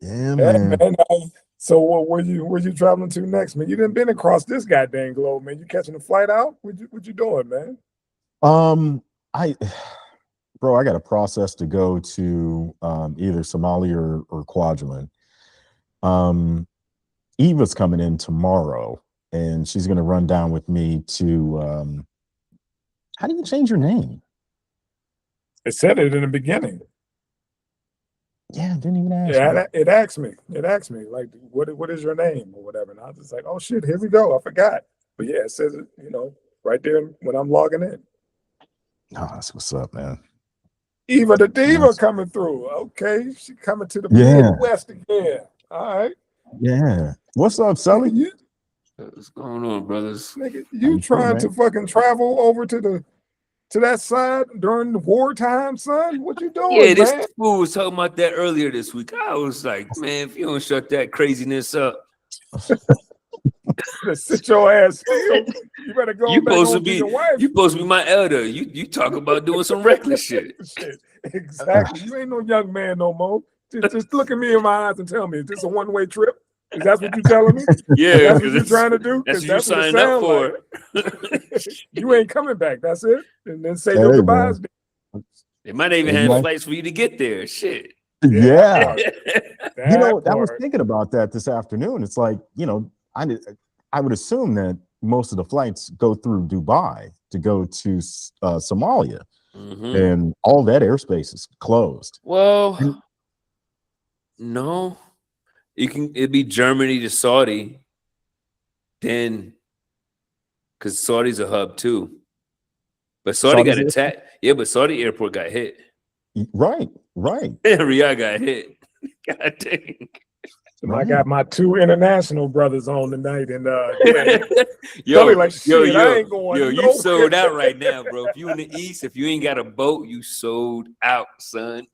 Yeah, Yeah, man. man. So where you traveling to next, man? You done been across this goddamn globe, man. You catching a flight out? What you doing, man? I bro, I got a process to go to either Somalia or Kwajalein. Um, Eva's coming in tomorrow, and she's gonna run down with me to how do you change your name? It said it in the beginning. Yeah, didn't even ask me. Yeah, it asked me. It asked me like, what is your name or whatever, and I was just like, oh shit, here we go. I forgot. But yeah, it says it, right there when I'm logging in. Oh, that's what's up, man. Eva the Diva That's- coming through. Okay, she coming to the yeah, Midwest again. All right, yeah. What's up, nigga, Sully? What's going on, brothers? nigga, How you you feel, trying to man? fucking travel over to that side during the wartime, son? What you Yeah, doing, this man? fool was talking about that earlier this week. I was like, man, if you don't shut that craziness up, Just sit your ass still. You better go you back supposed to home to be your wife. you supposed to be my elder. You talk about doing some reckless shit. Shit, exactly. You ain't no young man no more. Just look at me in my eyes and tell me, is this a one-way trip? Is that what you telling me? Yeah, That's what you're trying to do? That's Because what you that's what it signed up sounds for. like. You ain't coming back. That's it. And then say Hey, your goodbyes. They might even Hey, have man. flights for you to get there. Shit. Yeah. That I was part. thinking about that this afternoon. It's like, I would assume that most of the flights go through Dubai to go to Somalia, and all that airspace is closed. Well, no. It'd be Germany to Saudi, then because Saudi's a hub too. But Saudi got attacked. Yeah, but Saudi airport got hit. Right. Riyadh got hit. God dang. I got my two international brothers on tonight, and yo, like, shit, I ain't going you nowhere. sold out right now, bro. If you in the East, if you ain't got a boat, you sold out, son.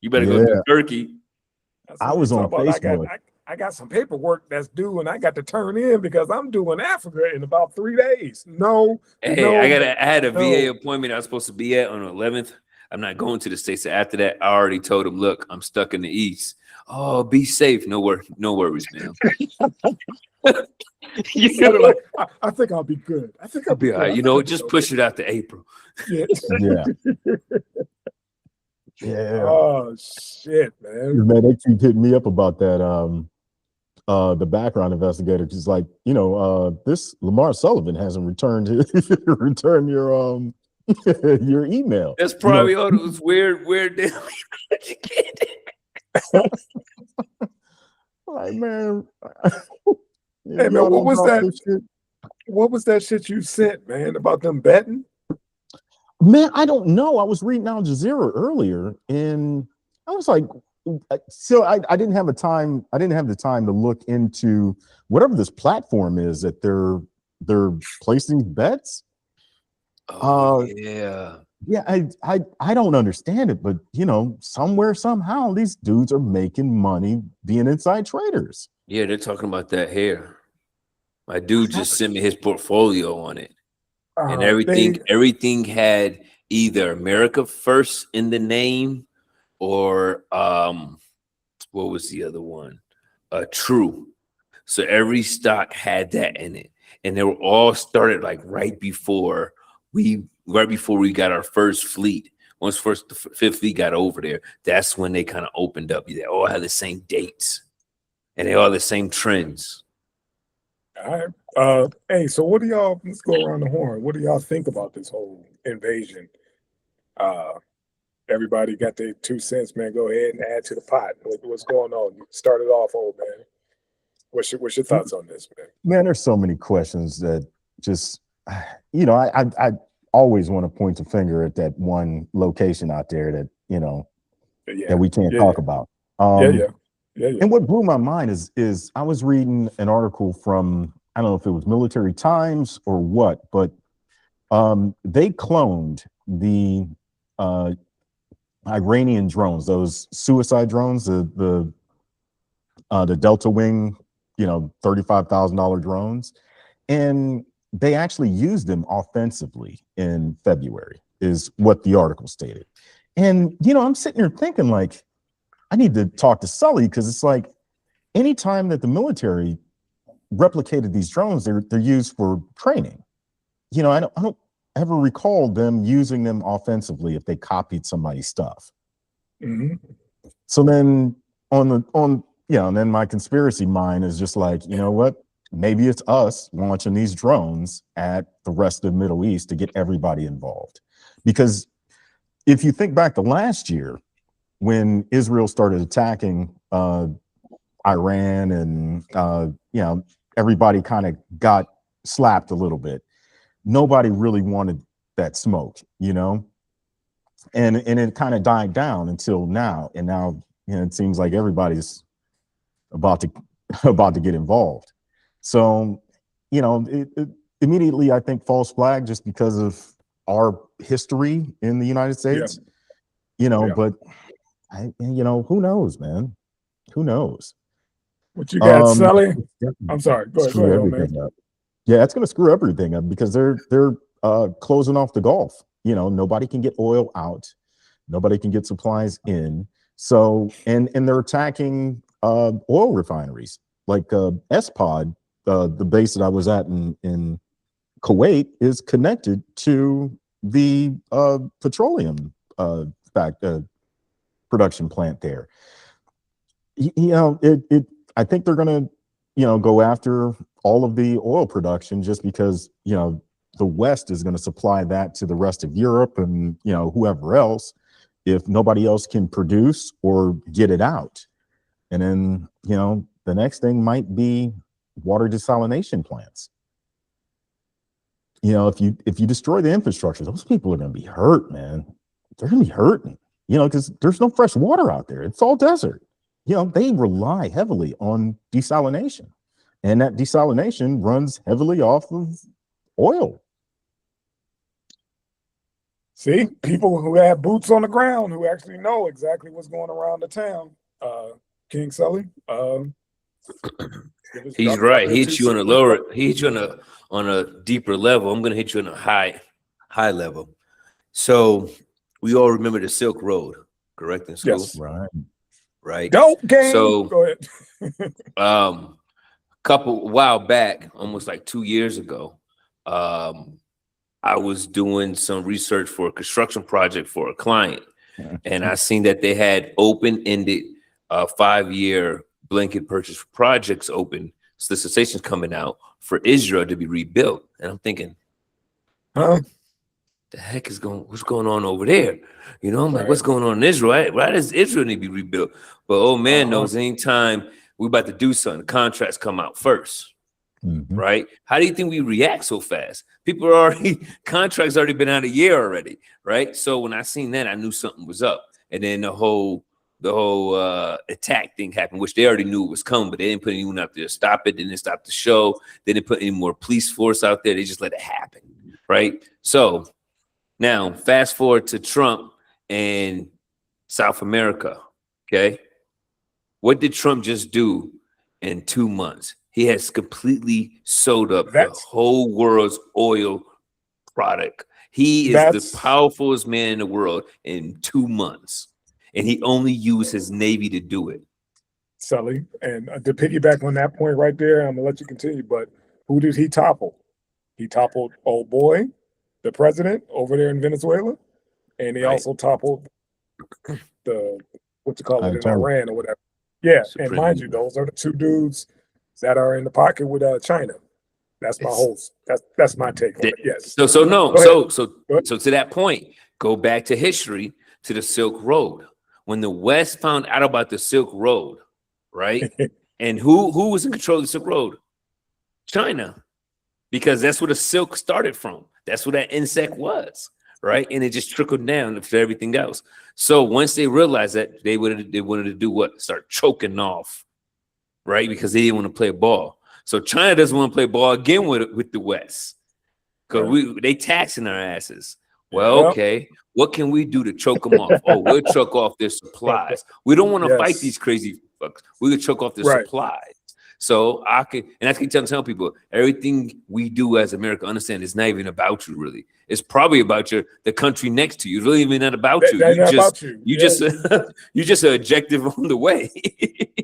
You better go to Turkey. I was on Facebook. I got some paperwork that's due, and I got to turn in because I'm doing Africa in about 3 days. I had a VA appointment I was supposed to be at on the 11th. I'm not going to the States. After that, I already told him, look, I'm stuck in the East. Oh, be safe. No worries, man. Like, I think I'll be good. I think I'll be all right. You know, just push it out to April. Yeah. Yeah. Oh shit, man. Man, they keep hitting me up about that. The background investigator, just like, this Lamar Sullivan hasn't returned your your email. That's probably all those weird. Like, man. Hey man, what was that? What was that shit you sent, man, about them betting? Man, I don't know. I was reading Al Jazeera earlier, and I was like, so I didn't have the time to look into whatever this platform is that they're placing bets. Yeah. I don't understand it, but somewhere, somehow, these dudes are making money being inside traders. Yeah, they're talking about that here. My dude just sent me his portfolio on it. And everything had either America First in the name or what was the other one? True. So every stock had that in it. And they were all started like right before we got our first fleet. Once the fifth fleet got over there, that's when they kind of opened up. They all had the same dates and they all the same trends. All right. Hey, so what do y'all, let's go around the horn. What do y'all think about this whole invasion? Everybody got their 2 cents, man. Go ahead and add to the pot. What's going on? You started off, old man. What's your thoughts on this, man? Man, there's so many questions that just, I always want to point the finger at that one location out there that, that we can't talk about. Yeah. And what blew my mind is I was reading an article from, I don't know if it was Military Times or what, but they cloned the Iranian drones, those suicide drones, the Delta Wing, $35,000 drones, and they actually used them offensively in February, is what the article stated. And I'm sitting here thinking, like, I need to talk to Sully, because it's like anytime that the military replicated these drones, they're used for training. You know, I don't ever recall them using them offensively if they copied somebody's stuff. So then and then my conspiracy mind is just like, you know what? Maybe it's us launching these drones at the rest of the Middle East to get everybody involved. Because if you think back to last year, when Israel started attacking Iran, and everybody kind of got slapped a little bit, nobody really wanted that smoke, and it kind of died down until now. And now, it seems like everybody's about to get involved. So, it immediately, I think, false flag, just because of our history in the United States, but who knows, man? Who knows? What you got, Sully? I'm sorry. Go ahead, man. Yeah, it's going to screw everything up, because they're closing off the Gulf. Nobody can get oil out. Nobody can get supplies in. So, and they're attacking oil refineries like SPOD, the base that I was at in Kuwait, is connected to the petroleum production plant there. I think they're going to, go after all of the oil production, just because, the West is going to supply that to the rest of Europe and, whoever else, if nobody else can produce or get it out. And then, the next thing might be water desalination plants. If you destroy the infrastructure, those people are going to be hurt, man. They're going to be hurting, because there's no fresh water out there. It's all desert. They rely heavily on desalination, and that desalination runs heavily off of oil. See, people who have boots on the ground, who actually know exactly what's going around the town. King Sully, he's right. He hit you on a lower. He hit you on a deeper level. I'm going to hit you on a high level. So we all remember the Silk Road, correct, in school? Yes, right. Dope game. So go ahead. while back, almost like 2 years ago, I was doing some research for a construction project for a client, and I seen that they had open-ended 5-year blanket purchase projects open, solicitations coming out for Israel to be rebuilt. And I'm thinking, the heck what's going on over there? I'm like, what's going on in Israel? Why does Israel need to be rebuilt? But old man knows anytime we're about to do something, contracts come out first. Right? How do you think we react so fast? People are contracts already been out a year already, right? So when I seen that, I knew something was up. And then the whole attack thing happened, which they already knew it was coming, but they didn't put anyone out there to stop it. They didn't stop the show. They didn't put any more police force out there. They just let it happen, right? So now fast forward to Trump and South America, okay? What did Trump just do in 2 months? He has completely sewed up the whole world's oil product. He is the powerfulest man in the world in 2 months, and he only used his Navy to do it. Sully, and to piggyback on that point right there, I'm gonna let you continue, but who did he topple? He toppled old boy, the president over there in Venezuela, and he also toppled the, in Iran or whatever. Yeah, and mind you, those are the two dudes that are in the pocket with China. That's my that's my take on it. Yes. So to that point, go back to history, to the Silk Road. When the West found out about the Silk Road, right? And who was in control of the Silk Road? China. Because that's where the silk started from. That's what that insect was, right? And it just trickled down to everything else. So once they realized that, they wanted to do what? Start choking off, right? Because they didn't want to play ball. So China doesn't want to play ball again with the West, because they taxing our asses. Well, okay, what can we do to choke them off? Oh, we'll choke off their supplies. We don't want to fight these crazy fucks. We could choke off their supplies. So I can, and I keep telling people, everything we do as America, understand, it's not even about you, really. It's probably about the country next to you. It's really even not about you. That's not about you. You just you just an objective on the way.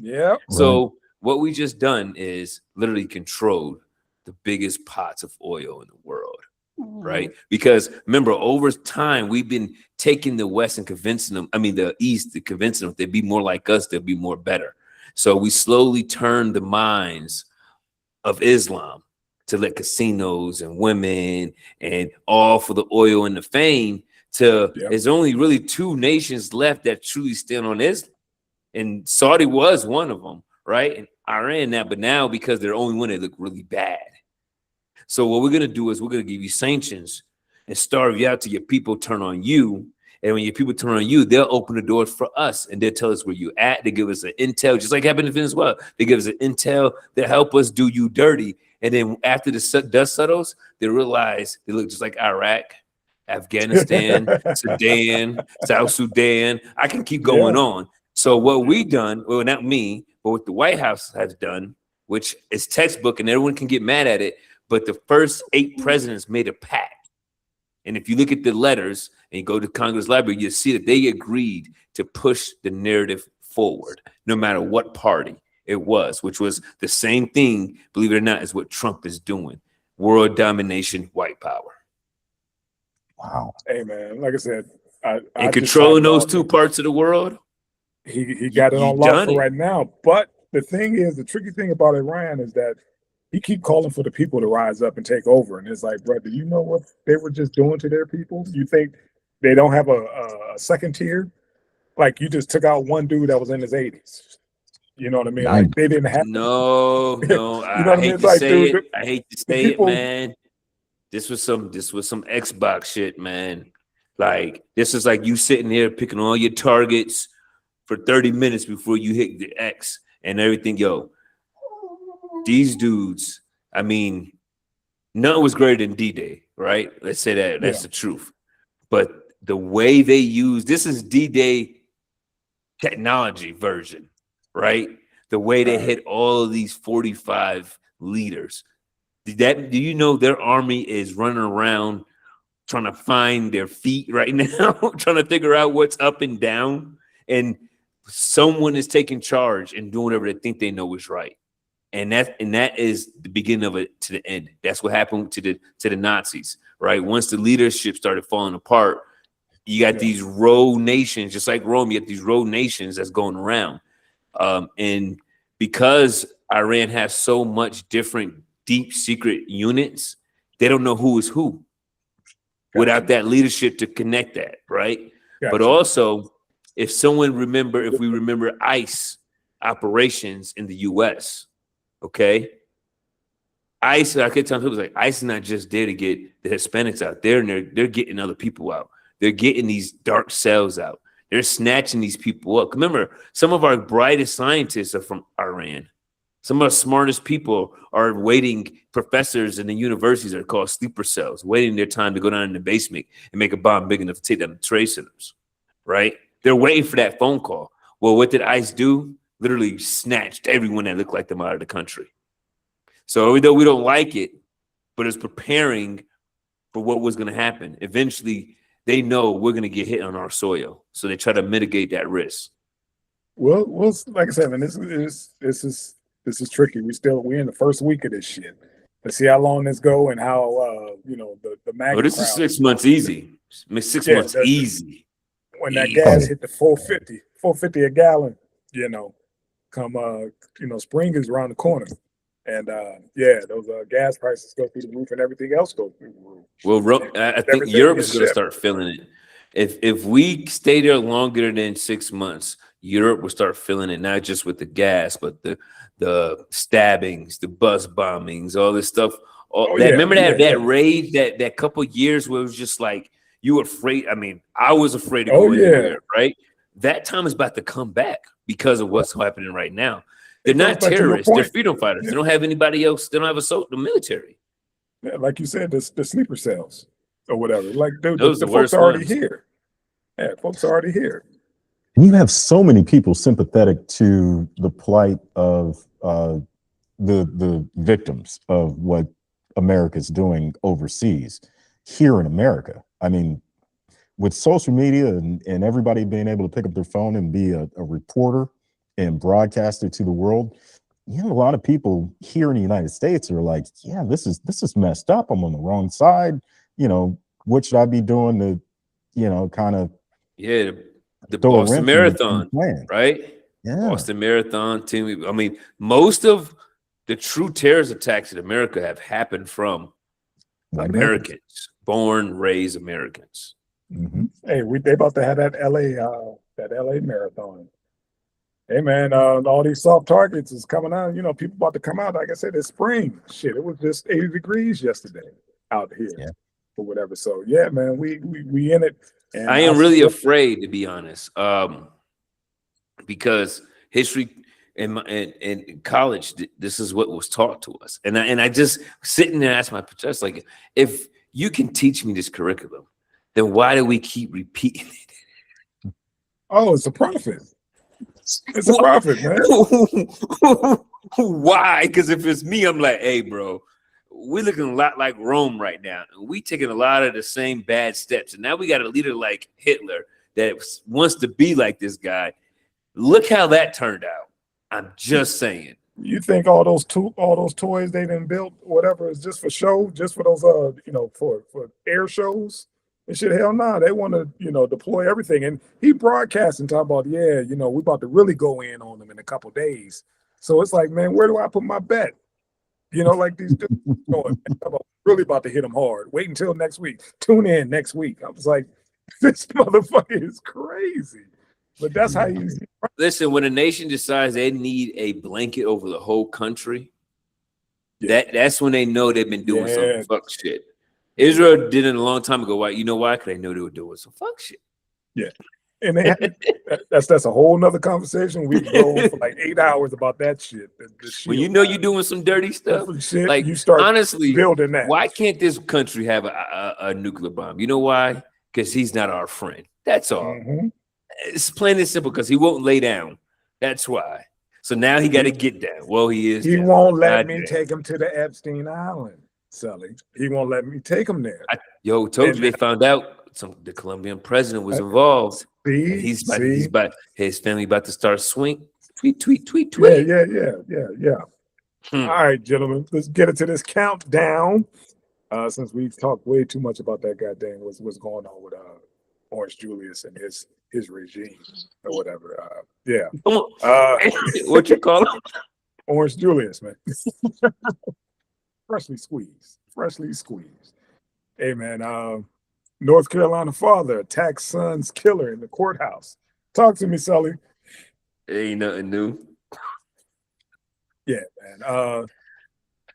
Yeah. So what we just done is literally controlled the biggest pots of oil in the world. Right? Because remember, over time, we've been taking the West and convincing them, the East, convincing them they'd be more like us, they'll be more better. So we slowly turned the minds of Islam to let casinos and women and all for the oil and the fame to there's only really 2 nations left that truly stand on Islam. And Saudi was one of them, right? And Iran now, but now because they're only one, they look really bad. So what we're going to do is we're going to give you sanctions and starve you out till your people turn on you. And when your people turn on you, they'll open the doors for us and they'll tell us where you at. They give us an intel, just like happened in Venezuela. They give us an intel that help us do you dirty. And then after the dust settles, they realize they look just like Iraq, Afghanistan, Sudan, South Sudan. I can keep going on. So what we done, well, not me, but what the White House has done, which is textbook and everyone can get mad at it, but the first 8 presidents made a pact. And if you look at the letters and you go to Congress Library, you'll see that they agreed to push the narrative forward, no matter what party it was, which was the same thing, believe it or not, as what Trump is doing. World domination, white power. Wow. Hey, man, like I said, and controlling those 2 parts of the world, he got it on lock for right now. But the thing is, the tricky thing about Iran is that he keep calling for the people to rise up and take over. And it's like, bro, do you know what they were just doing to their people? You think they don't have a second tier? Like, you just took out one dude that was in his 80s. You know what I mean? Like, they didn't have no. You know I hate to say it. I hate to say it, man. This was some Xbox shit, man. Like, this is like you sitting here picking all your targets for 30 minutes before you hit the X and everything. Yo, these dudes, none was greater than D-Day, right? Let's say that. That's the truth. But the way they use, this is D-Day technology version, right? The way they hit all of these 45 leaders. Do you know their army is running around trying to find their feet right now, trying to figure out what's up and down? And someone is taking charge and doing whatever they think they know is right. And that is the beginning of it to the end. That's what happened to the Nazis, right? Once the leadership started falling apart, you got these rogue nations, just like Rome. You got these rogue nations that's going around, and because Iran has so much different deep secret units, they don't know who is who without that leadership to connect that, right? But also, if we remember ICE operations in the U.S. Okay, ICE. I keep telling people like ICE is not just there to get the Hispanics out there, and they're getting other people out. They're getting these dark cells out. They're snatching these people up. Remember, some of our brightest scientists are from Iran. Some of our smartest people are waiting. Professors in the universities are called sleeper cells, waiting their time to go down in the basement and make a bomb big enough to take down the trade centers. Right? They're waiting for that phone call. Well, what did ICE do? Literally snatched everyone that looked like them out of the country. So even though we don't like it, but it's preparing for what was going to happen. Eventually, they know we're going to get hit on our soil, so they try to mitigate that risk. Well, like I said, man, this is tricky. We're in the first week of this shit. Let's see how long this go and how the MAGA this is 6 months easy. 6 months easy. When that gas hit the 450 a gallon, come spring is around the corner. And those gas prices go through the roof and everything else goes through the roof. Well, I think Europe is going to start feeling it. If we stay there longer than 6 months, Europe will start feeling it, not just with the gas, but the stabbings, the bus bombings, all this stuff. Remember that raid, that couple years where it was just like you were afraid. I was afraid to go anywhere, right? That time is about to come back because of what's happening right now. They're not terrorists. They're freedom fighters. They don't have anybody else. They don't have the military. Yeah, like you said, the sleeper cells or whatever. Like, dude, the folks are already here. Yeah, folks are already here. And you have so many people sympathetic to the plight of the victims of what America's doing overseas here in America. I mean, with social media and everybody being able to pick up their phone and be a reporter and broadcast it to the world, a lot of people here in the United States are like, yeah, this is messed up. I'm on the wrong side. What should I be doing to, kind of the Boston Marathon, right? Yeah. Boston Marathon team. I mean, most of the true terrorist attacks in America have happened from Americans, born, raised Americans. Mm-hmm. Hey, they about to have that LA marathon. Hey man, all these soft targets is coming out. People about to come out. Like I said, it's spring. Shit, it was just 80 degrees yesterday out here, or whatever. So yeah, man, we in it. And I am really afraid, to be honest, because history in college, this is what was taught to us, and I just sitting there and ask my professor, like, if you can teach me this curriculum, then why do we keep repeating it? Oh, it's a profit. It's a profit, man. Why? Because if it's me, I'm like, hey, bro, we're looking a lot like Rome right now. We taking a lot of the same bad steps. And now we got a leader like Hitler that wants to be like this guy. Look how that turned out. I'm just saying. You think all those toys they done built, whatever, is just for show, just for those for air shows and shit? Hell no, they want to deploy everything. And he broadcasting talking about, we about to really go in on them in a couple days. So it's like, man, where do I put my bet? Like these dudes going, I'm really about to hit them hard. Wait until next week. Tune in next week. I was like, this motherfucker is crazy. But that's how you listen. When a nation decides they need a blanket over the whole country, that's when they know they've been doing some fuck shit. Israel did it a long time ago. Why? You know why? Because they knew they were doing some fuck shit. Yeah, and that's a whole nother conversation. We go on for like 8 hours about that shit. When you're doing some dirty stuff, shit, like you start honestly building that. Why can't this country have a nuclear bomb? You know why? Because he's not our friend. That's all. Mm-hmm. It's plain and simple. Because he won't lay down. That's why. So now he got to get down. Well, he is. He won't let me take him to the Epstein Island, Sully. He won't let me take him there. Told you they found out the Colombian president was involved. He's about his family about to start swing. Tweet. Yeah. All right, gentlemen, let's get into this countdown. Since we've talked way too much about that goddamn what's going on with Orange Julius and his regime or whatever. What you call him? Orange Julius, man. Freshly squeezed. Hey, man. North Carolina father attacks son's killer in the courthouse. Talk to me, Sully. Ain't nothing new. Yeah, man.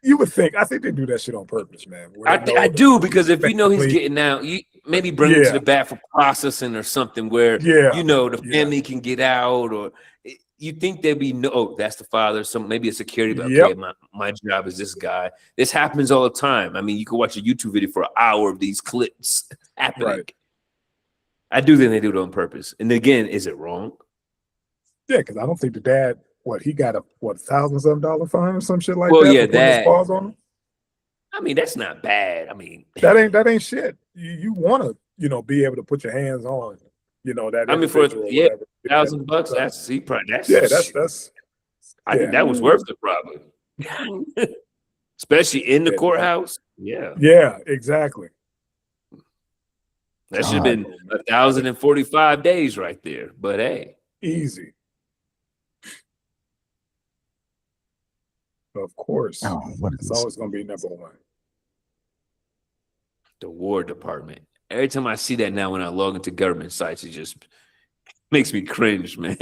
You would think. I think they do that shit on purpose, man. I do, because if you know he's getting out, you maybe bring him to the bat for processing or something where the family can get out, or you think there'd be that's the father. Maybe a security, but okay, my job is this guy. This happens all the time. I mean, you can watch a YouTube video for an hour of these clips happening. Right. I do think they do it on purpose. And again, is it wrong? Yeah, because I don't think the dad. He got a $1,000 fine or some shit like that? Well, yeah, that. On him? I mean, that's not bad. I mean, that ain't shit. You want to, be able to put your hands on, that. I mean, for $1,000, that's that's. I think that was worth it, probably. Especially in the courthouse. Yeah. Yeah, exactly. That should have been 1,045 days right there. But hey, easy. Of course. It's always going to be number one. The War Department. Every time I see that now when I log into government sites, it just makes me cringe, man.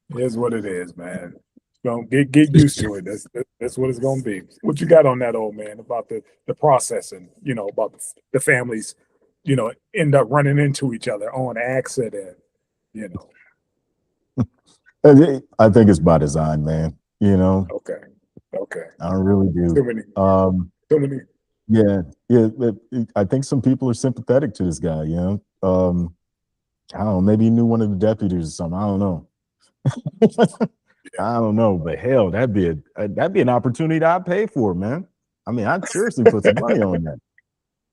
Here's what it is, man. Don't get used to it. That's what it's going to be. What you got on that, old man, about the processing, about the families, end up running into each other on accident, I think it's by design, man. Okay. I really do. Too many. Yeah. I think some people are sympathetic to this guy. I don't know. Maybe he knew one of the deputies or something. I don't know. I don't know, but hell, that'd be an opportunity that I'd pay for, man. I mean, I'd seriously put some money on that.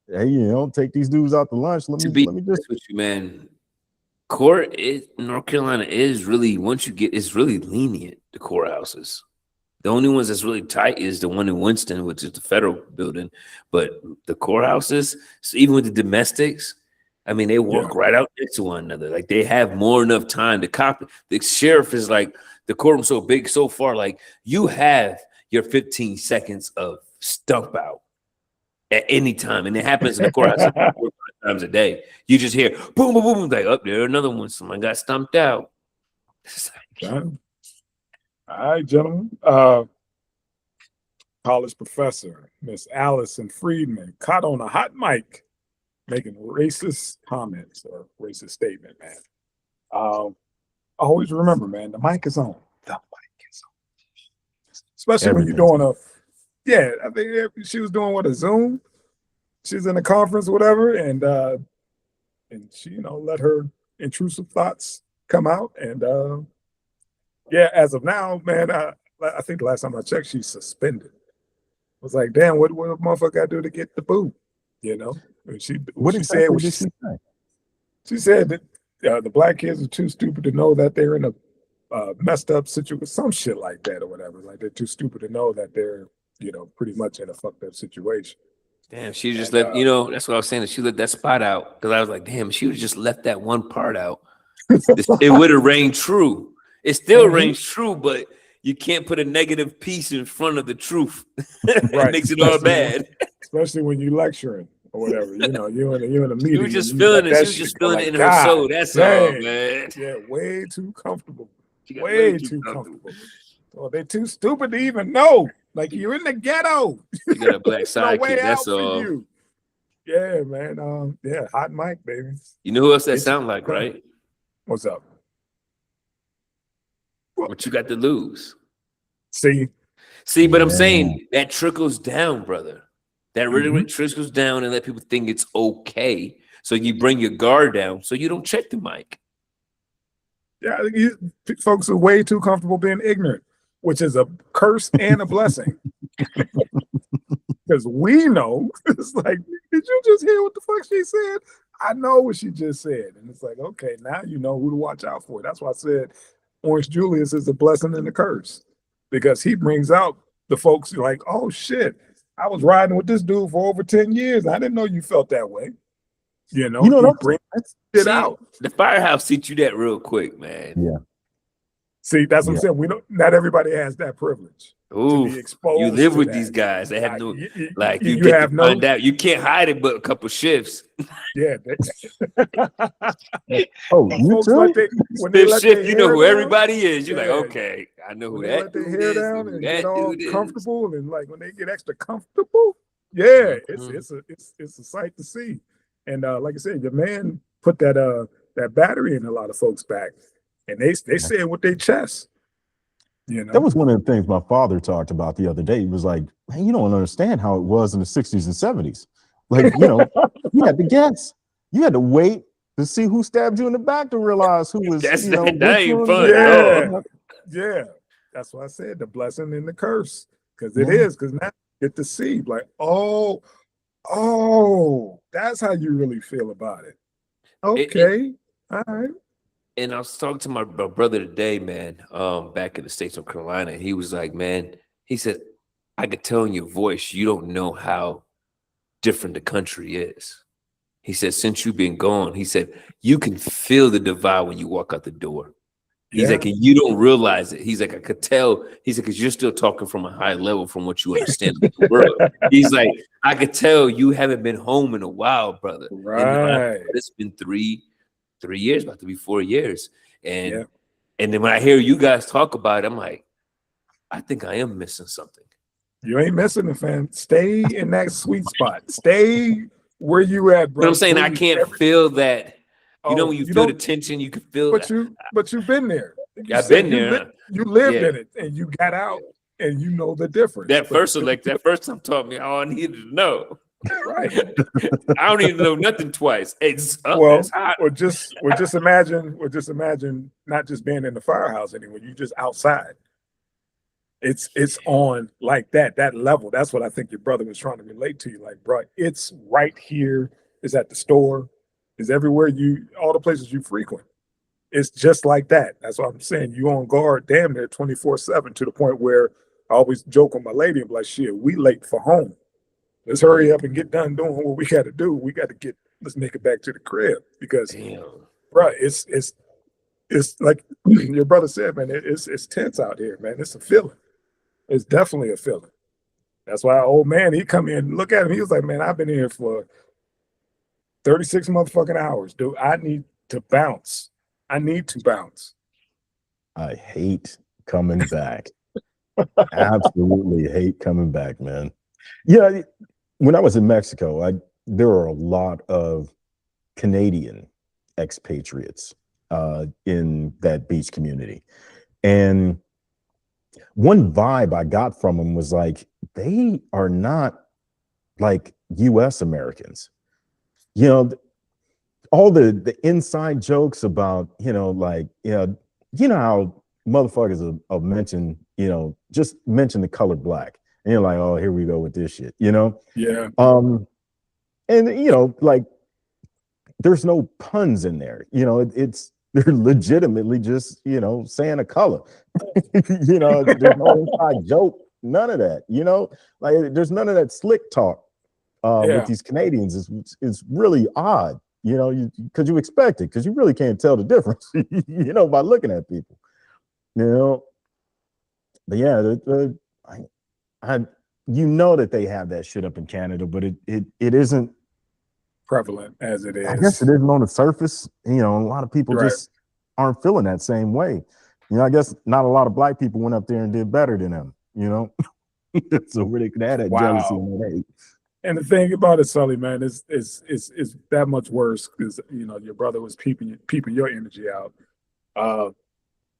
Hey, take these dudes out to lunch. Let me just with you, man. North Carolina is really, once you get, it's really lenient, the courthouses. The only ones that's really tight is the one in Winston, which is the federal building. But the courthouses, so even with the domestics, I mean, they walk right out next to one another. Like, they have more enough time to copy. The sheriff is like, the courtroom's so big, so far, like, you have your 15 seconds of stump out at any time. And it happens in the courthouse 4 or 5 times a day. You just hear boom, boom, boom, like, up there, another one. Someone got stumped out. All right, gentlemen. College professor, Miss Allison Friedman, caught on a hot mic making racist comments or racist statement, man. Always remember, man, the mic is on. The mic is on. Especially when you're doing I think she was doing a Zoom. She's in a conference or whatever, and she, let her intrusive thoughts come out. And as of now, man, I think the last time I checked, she's suspended. I was like, damn, what a motherfucker got to do to get the boot? And what she said? She said that the black kids are too stupid to know that they're in a messed up situation, some shit like that or whatever. Like, they're too stupid to know that they're, pretty much in a fucked up situation. Damn, she just left, that's what I was saying. That she let that spot out, because I was like, damn, she would just left that one part out. It would have rang true. It still rings true, but you can't put a negative piece in front of the truth. It makes it all bad. Especially when you're lecturing or whatever. You're in a meeting. She was just feeling it. She was just feeling it in her soul. That's all, man. Yeah, way too comfortable. Way too comfortable. Well, they're too stupid to even know. Like, you're in the ghetto. You got a black sidekick. No That's all. you. Yeah, man. Hot mic, baby. You know who else that sound like, right? What's up? What you got to lose? See, but I'm saying that trickles down, brother. That really trickles down and let people think it's okay. So you bring your guard down so you don't check the mic. Yeah, folks are way too comfortable being ignorant, which is a curse and a blessing. Because we know, it's like, did you just hear what the fuck she said? I know what she just said. And it's like, okay, now you know who to watch out for. That's why I said Orange Julius is a blessing and a curse. Because he brings out the folks like, oh shit, I was riding with this dude for over 10 years. I didn't know you felt that way. Bring it out. The firehouse teach you that real quick, man. Yeah. See, that's what I'm saying. Not everybody has that privilege. Ooh, you live with these guys. They have no, you get to find out. You can't hide it but a couple shifts. Yeah. You too? Like when they shift, you know who everybody is. You're like, okay, I know who that let their hair down and get all dude comfortable, and like when they get extra comfortable, it's a sight to see. And like I said, your man put that battery in a lot of folks' back, and they say it with their chest. That was one of the things my father talked about the other day. He was like, man, you don't understand how it was in the 60s and 70s. Like, you had to guess. You had to wait to see who stabbed you in the back to realize who was, that ain't fun. Yeah. That's why I said the blessing and the curse. Because it is, because now you get to see, like, oh, that's how you really feel about it. Okay. All right. And I was talking to my brother today, man, back in the States of Carolina. He was like, man, he said, I could tell in your voice, you don't know how different the country is. He said, since you've been gone, he said, you can feel the divide when you walk out the door. He's like, and you don't realize it. He's like, I could tell. He's like, because you're still talking from a high level from what you understand of the world. He's like, I could tell you haven't been home in a while, brother. Right. And it's been 3 years, about to be 4 years. And then when I hear you guys talk about it, I'm like, I think I am missing something. You ain't missing it, fam. Stay in that sweet spot. Stay where you at, bro. But I'm saying I can't feel that. You know, when you feel the tension, you can feel but you've been there. I've been there. You lived in it, and you got out, and you know the difference. That first time taught me all I needed to know. Right. I don't even know nothing twice. It's hot. Or just imagine not just being in the firehouse anymore. You just outside. It's on like that level. That's what I think your brother was trying to relate to you. Like, bro, it's right here. It's at the store. It's everywhere all the places you frequent. It's just like that. That's what I'm saying. You on guard damn near 24/7 to the point where I always joke with my lady and be like, shit, we late for home. Let's hurry up and get done doing what we got to do. Let's make it back to the crib because, bro, it's like your brother said, man, it's tense out here, man. It's a feeling. It's definitely a feeling. That's why old man, he come in and look at him. He was like, man, I've been here for 36 motherfucking hours, dude. I need to bounce. I need to bounce. I hate coming back. Absolutely hate coming back, man. Yeah, when I was in Mexico, there are a lot of Canadian expatriates in that beach community. And one vibe I got from them was like, they are not like US Americans. You know, all the inside jokes about, like, you know how motherfuckers will mention, just mention the color black. And you're like, oh, here we go with this shit, Yeah. And, like, there's no puns in there. They're legitimately just, saying a color. There's no inside joke, none of that, like there's none of that slick talk with these Canadians. It's really odd, because you expect it, because you really can't tell the difference, by looking at people, But yeah, that they have that shit up in Canada, but it isn't prevalent as it is. I guess it isn't on the surface. A lot of people just aren't feeling that same way. I guess not a lot of black people went up there and did better than them, so where they could add that jealousy and that hate. And the thing about it, Sully, man, is that much worse because your brother was peeping your energy out.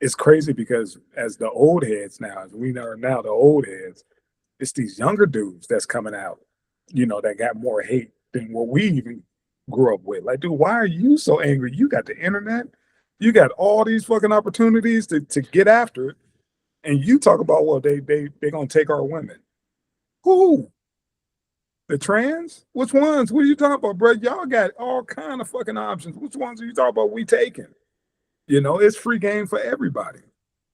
It's crazy because as the old heads now, as we are now the old heads, it's these younger dudes that's coming out, that got more hate than what we even grew up with. Like, dude, why are you so angry? You got the internet, you got all these fucking opportunities to get after it, and you talk about, well, they gonna take our women. Who? The trans? Which ones? What are you talking about, bro? Y'all got all kind of fucking options. Which ones are you talking about we taking? It's free game for everybody.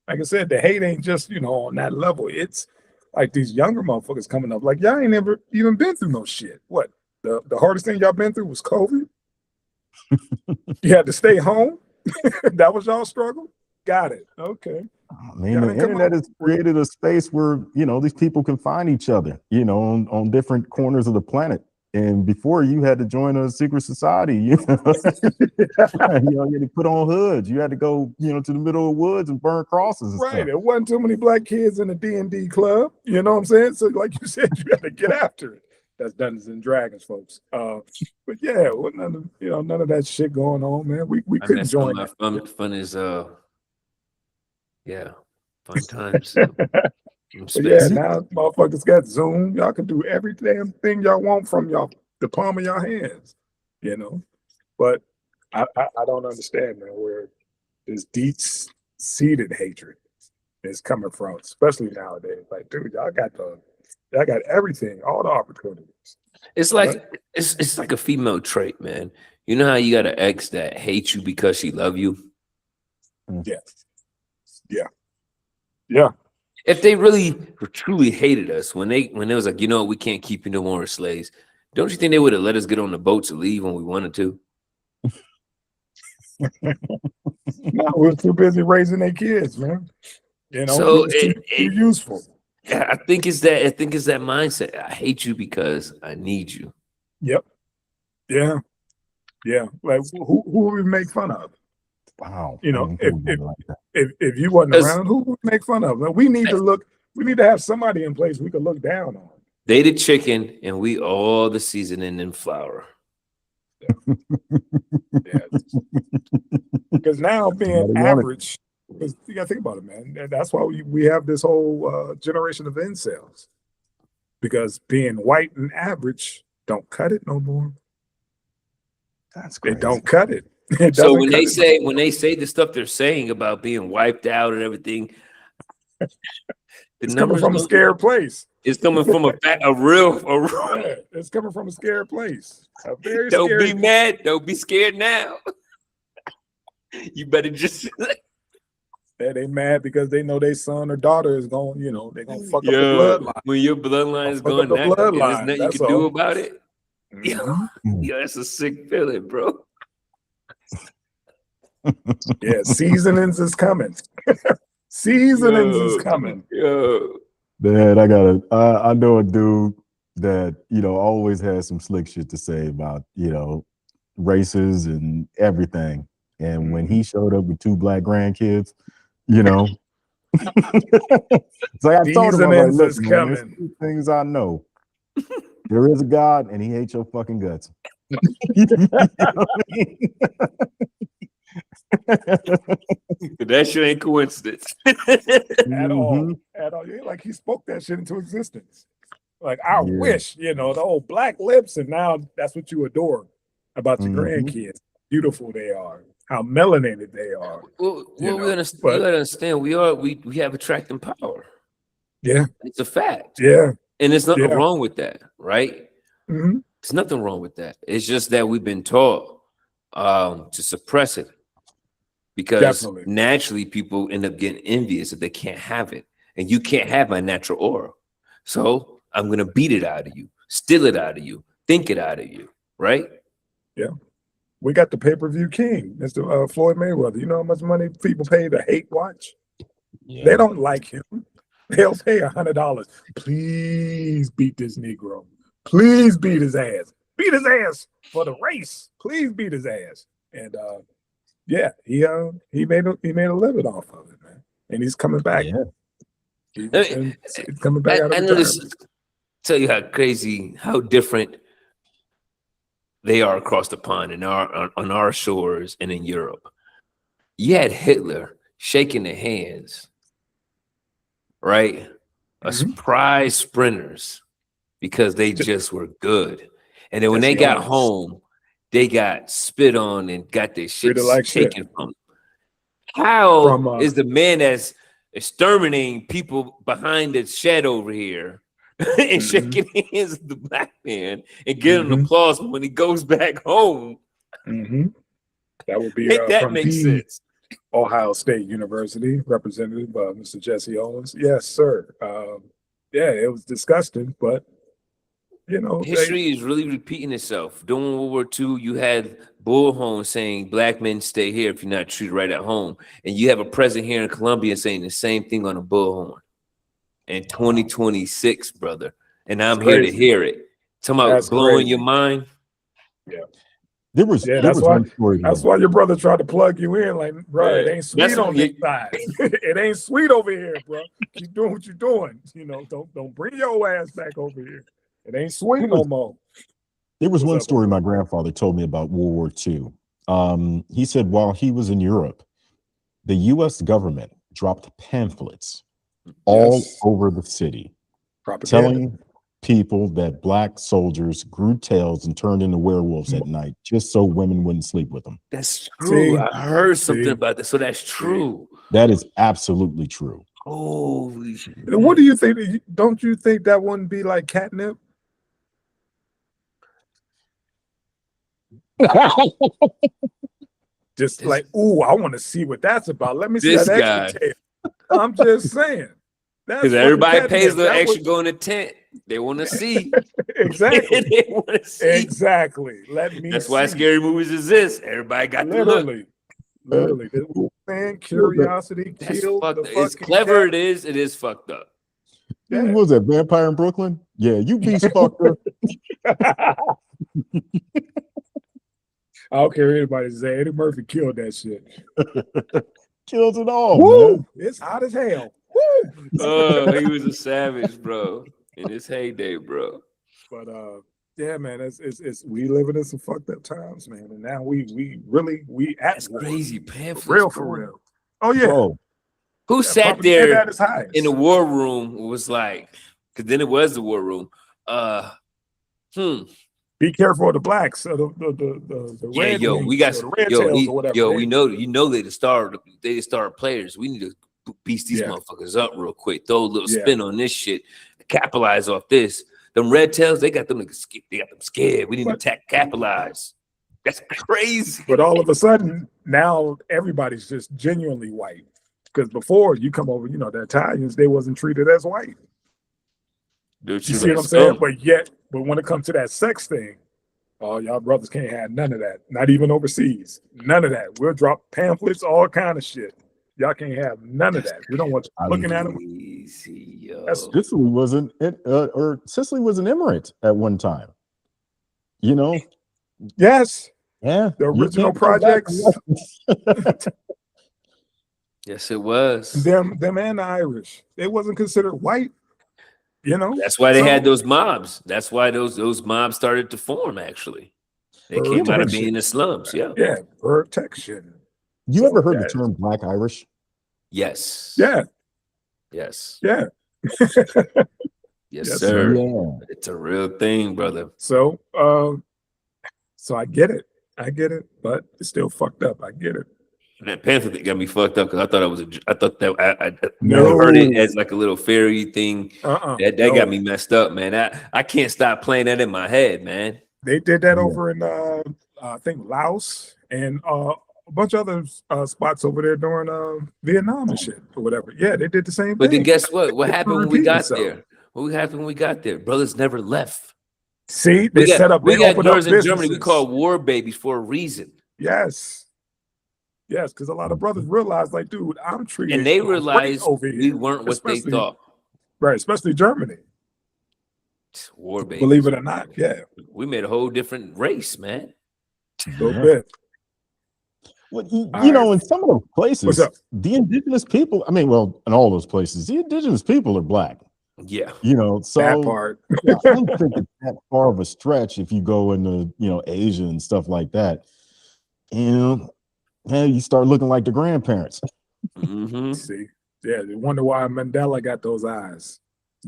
Like I said, the hate ain't just, on that level. It's like these younger motherfuckers coming up. Like, y'all ain't never even been through no shit. What? The hardest thing y'all been through was COVID? You had to stay home? That was y'all struggle? Got it. Okay. I mean, the internet has created a space where, these people can find each other, on different corners of the planet. And before, you had to join a secret society, you had to put on hoods. You had to go, to the middle of the woods and burn crosses and stuff. There wasn't too many black kids in the D&D club. You know what I'm saying? So like you said, you had to get after it. That's Dungeons and Dragons, folks. But yeah, none of that shit going on, man. We couldn't join. Fun is fun times. But yeah, now motherfuckers got Zoom. Y'all can do every damn thing y'all want from the palm of your hands, But I don't understand, man, where this deep-seated hatred is coming from, especially nowadays. Like, dude, y'all got everything, all the opportunities. It's like it's like a female trait, man. You know how you got an ex that hates you because she love you? Yeah. If they really truly hated us, when they was like, we can't keep you no more as slaves, don't you think they would have let us get on the boat to leave when we wanted to? No, we were too busy raising their kids, man. So too useful. I think it's that mindset. I hate you because I need you. Yep. Yeah. Like, who would we make fun of? Wow. If you wasn't around, who would make fun of? We need to have somebody in place we could look down on. They the chicken and we all the seasoning and flour. Because now being average, because you gotta think about it, man. That's why we have this whole generation of incels. Because being white and average don't cut it no more. That's crazy. They don't cut it. So when they say the stuff they're saying about being wiped out and everything, It's coming from a scared place. It's coming from a real. Yeah, it's coming from a scared place. A very Don't scared be mad. Don't be scared now. You better just. They mad because they know their son or daughter is going. You know, they're gonna fuck up the bloodline. When your bloodline is going, there's nothing you can do about it. Mm-hmm. Yeah, that's a sick feeling, bro. Yeah, seasonings is coming. Seasonings is coming. Man, I know a dude that, you know, always has some slick shit to say about, you know, races and everything. And when he showed up with 2 black grandkids, you know, it's like I told him, I'm like, look, man, there's 2 things I know. There is a God and he hates your fucking guts. You know what I mean? That shit ain't coincidence. At all. Like he spoke that shit into existence. Like, I wish, you know, the old black lips, and now that's what you adore about your grandkids. Beautiful they are, how melanated they are. Well, you gotta understand, we have attracting power. Yeah, it's a fact. Yeah, and there's nothing wrong with that, right? Mm-hmm. There's nothing wrong with that. It's just that we've been taught to suppress it, because naturally people end up getting envious if they can't have it, and you can't have my natural aura. So I'm gonna beat it out of you, steal it out of you, think it out of you, right? Yeah. We got the pay-per-view king, Mr. Floyd Mayweather. You know how much money people pay to hate watch? Yeah. They don't like him. They'll pay $100. Please beat this Negro. Please beat his ass. Beat his ass for the race. Please beat his ass. And yeah, he made a living off of it, man. And he's coming back. Yeah. He's coming back out of retirement. Tell you how crazy, how different they are across the pond and on our shores and in Europe. You had Hitler shaking the hands, right? A surprise sprinters, because they just were good. And then when they got home, they got spit on and got their shit taken from them. How is the man that's exterminating people behind the shed over here and shaking hands with the black man and getting applause when he goes back home? That would be that from makes sense. Ohio State University, representative Mr. Jesse Owens. Yes, sir. Yeah, it was disgusting, but you know, history is really repeating itself. During World War II, you had Bullhorn saying black men stay here if you're not treated right at home, and you have a president here in Colombia saying the same thing on a Bullhorn in 2026, brother. And I'm here to hear it. Talking about blowing your mind. Yeah. That's why your brother tried to plug you in, like, bro, it ain't sweet on this side. It ain't sweet over here, bro. Keep doing what you're doing. You know, don't bring your ass back over here. It ain't sweet no more. There was one story my grandfather told me about World War II. He said while he was in Europe, the U.S. government dropped pamphlets all over the city, telling people that black soldiers grew tails and turned into werewolves at night just so women wouldn't sleep with them. That's true. I heard something about that. So that's true. That is absolutely true. Holy shit. What do you think? Don't you think that wouldn't be like catnip? Just like, ooh, I want to see what that's about. Let me see that extra tail. I'm just saying. Because everybody pays the extra go in the tent. They want to see. Exactly. They want to see. Exactly. That's why scary movies exist. Everybody got to look. Literally. Man, curiosity killed the fucking It's clever. cat. It is fucked up. Yeah. What was that, Vampire in Brooklyn? Yeah, you beast fucked up. I don't care what anybody say. Eddie Murphy killed that shit. Kills it all. Woo! Man. It's hot as hell. Woo! Oh, he was a savage, bro, in his heyday, bro. But yeah, man, it's we living in some fucked up times, man. And now we really That's crazy pamphlets, for real. Oh yeah. Bro. Who sat there in the war room was like, because then it was the war room. Be careful of the blacks. The red we got red tails or whatever. we know they're the star players. We need to piece these motherfuckers up real quick. Throw a little spin on this shit. Capitalize off this. Them red tails, they got them scared. We need to capitalize. That's crazy. But all of a sudden, now everybody's just genuinely white. Because before you come over, the Italians, they wasn't treated as white. Dude, you see what I'm saying? But when it comes to that sex thing, oh, y'all brothers can't have none of that. Not even overseas. None of that. We'll drop pamphlets, all kind of shit. Y'all can't have none of that. We don't want you looking at them. Sicily was an emirate at one time. Yes. Yeah. The original projects. Yes, it was. Them and the Irish. They wasn't considered white. That's why they had those mobs. That's why those mobs started to form. Actually, they came out of being in the slums. Yeah, protection. You ever heard the term Black Irish? Yes. Yeah. Yes. Yeah. Yes, sir. Yeah. It's a real thing, brother. So I get it, but it's still fucked up. I get it. That panther thing got me fucked up because I heard it as like a little fairy thing. That got me messed up, man. I can't stop playing that in my head, man. They did that over in I think Laos and a bunch of other spots over there during Vietnam and shit or whatever. Yeah, they did the same thing. But then guess what? What happened when we got there? What happened when we got there? Brothers never left. See, they set up. We got girls in Germany we call war babies for a reason. Yes. Yes, because a lot of brothers realize, like, dude, I'm treated. And they realized we weren't what they thought. Right, especially Germany. War babies. Believe it or not, yeah. We made a whole different race, man. A little bit. Well, in some of those places, the indigenous people, in all those places, the indigenous people are Black. Yeah. So that part. I don't think it's that far of a stretch if you go into, Asia and stuff like that. You start looking like the grandparents. Mm-hmm. See, yeah, they wonder why Mandela got those eyes.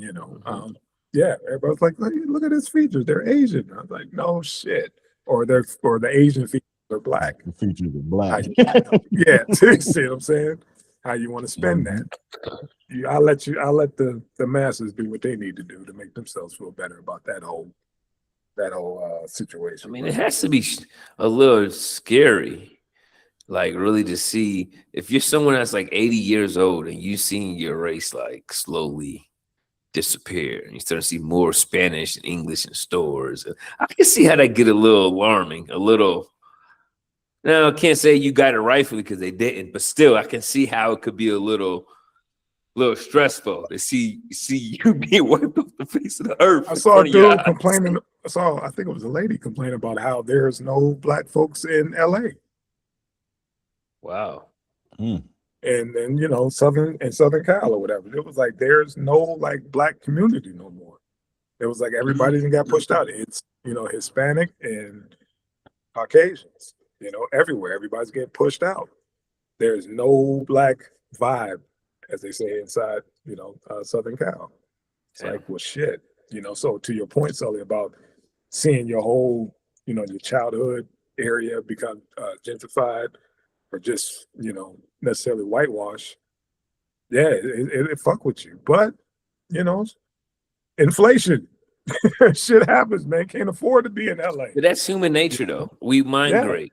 Everybody's like, look at his features; they're Asian. I was like, no shit, or the Asian features are Black. The features are Black. Yeah, see what I'm saying? How you want to spend that? I'll let the masses do what they need to do to make themselves feel better about that whole situation. It has to be a little scary. Like really to see if you're someone that's like 80 years old and you seen your race like slowly disappear and you start to see more Spanish and English in stores. I can see how that get a little alarming, now I can't say you got it rightfully because they didn't, but still I can see how it could be a little stressful to see you being wiped off the face of the earth. I saw a dude complaining. I think it was a lady complaining about how there's no Black folks in LA. Wow. And then Southern Cal or whatever. It was like there's no like Black community no more. It was like everybody got pushed out. It's Hispanic and Caucasians. Everywhere everybody's getting pushed out. There's no Black vibe, as they say inside Southern Cal. It's like, well, shit. So to your point, Sully, about seeing your whole your childhood area become gentrified. Or just necessarily whitewash, it fuck with you. But inflation, shit happens, man. Can't afford to be in LA. But that's human nature, though. We migrate,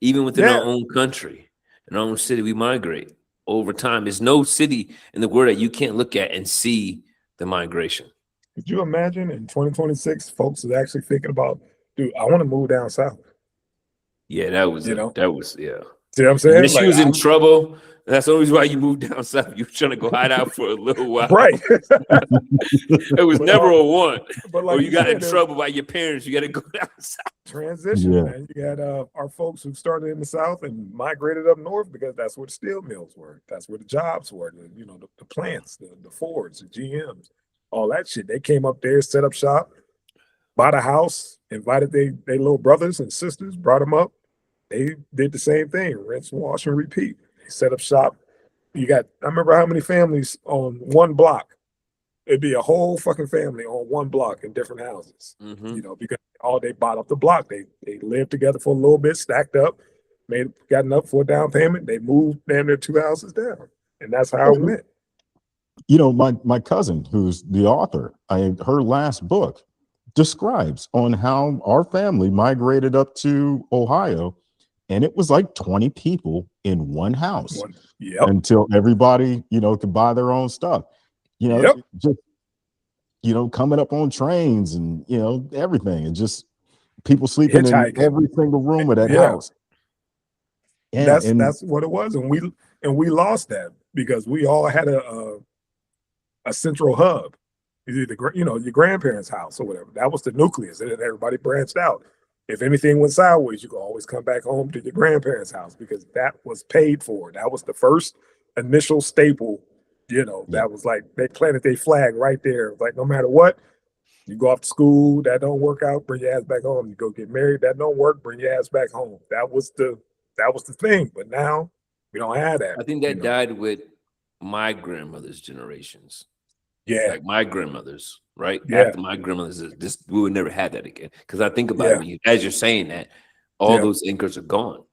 even within our own country, in our own city. We migrate over time. There's no city in the world that you can't look at and see the migration. Could you imagine in 2026, folks is actually thinking about, dude, I want to move down south. Yeah, that was See what I'm saying? She was in trouble. That's the only reason why you moved down south. You were trying to go hide out for a little while. Right. It was never a want. But or you got in trouble by your parents. You got to go down south. Transition, man. You had our folks who started in the south and migrated up north because that's where the steel mills were. That's where the jobs were. The plants, the Fords, the GMs, all that shit. They came up there, set up shop, bought a house, invited their little brothers and sisters, brought them up. They did the same thing, rinse, wash, and repeat. They set up shop. I remember how many families on one block. It'd be a whole fucking family on one block in different houses. Because they bought up the block. They lived together for a little bit, stacked up, got enough for a down payment. They moved down there 2 houses down. And that's how it went. You know, my cousin, who's the author, her last book describes on how our family migrated up to Ohio, and it was like 20 people in one house until everybody, you know, could buy their own stuff. You know, just, you know, coming up on trains and, you know, everything, and just people sleeping in every single room of that house. Yeah, that's what it was, and we lost that because we all had a central hub. Either your grandparents' house or whatever. That was the nucleus, and then everybody branched out. If anything went sideways, you could always come back home to your grandparents' house because that was paid for. That was the first initial staple. You know, that was like they planted their flag right there. Like no matter what, you go off to school, that don't work out, bring your ass back home. You go get married, that don't work, bring your ass back home. That was the thing. But now we don't have that. I think that died with my grandmother's generations. Yeah, like my grandmother's, right? Yeah. After my grandmother's, we would never have that again. Because I think about it, as you're saying that, all those anchors are gone.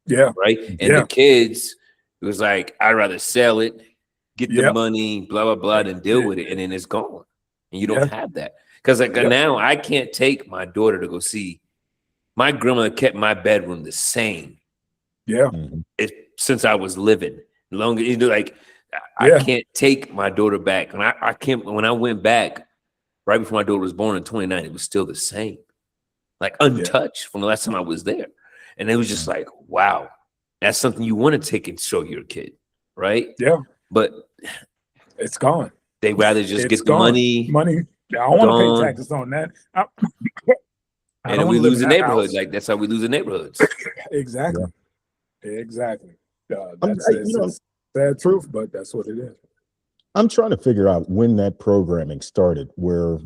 Yeah. Right. And the kids, it was like, I'd rather sell it, get the money, blah, blah, blah, than deal with it. And then it's gone. And you don't have that. Because like now I can't take my daughter to go see. My grandmother kept my bedroom the same. Yeah. Since I was living. Longer, you know, like I can't take my daughter back. And I can't, when I went back right before my daughter was born in 29, it was still the same. Like untouched from the last time I was there. And it was just like, wow, that's something you want to take and show your kid, right? Yeah. But it's gone. They rather just get the money. Money. I don't want to pay taxes on that. And then we lose the neighborhood. Like that's how we lose the neighborhoods. Exactly. Yeah. Exactly. That's sad truth, but that's what it is. I'm trying to figure out when that programming started, where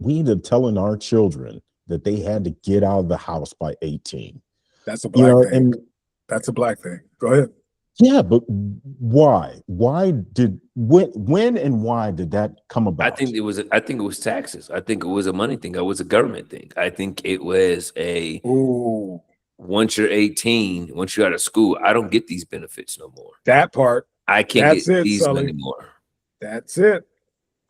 we ended up telling our children that they had to get out of the house by 18. That's a black thing. And that's a black thing. Go ahead. Yeah, but why? When and why did that come about? I think it was taxes. I think it was a money thing. It was a government thing. I think it was once you're 18, once you're out of school, I don't get these benefits no more. That part. I can't get these anymore. That's it.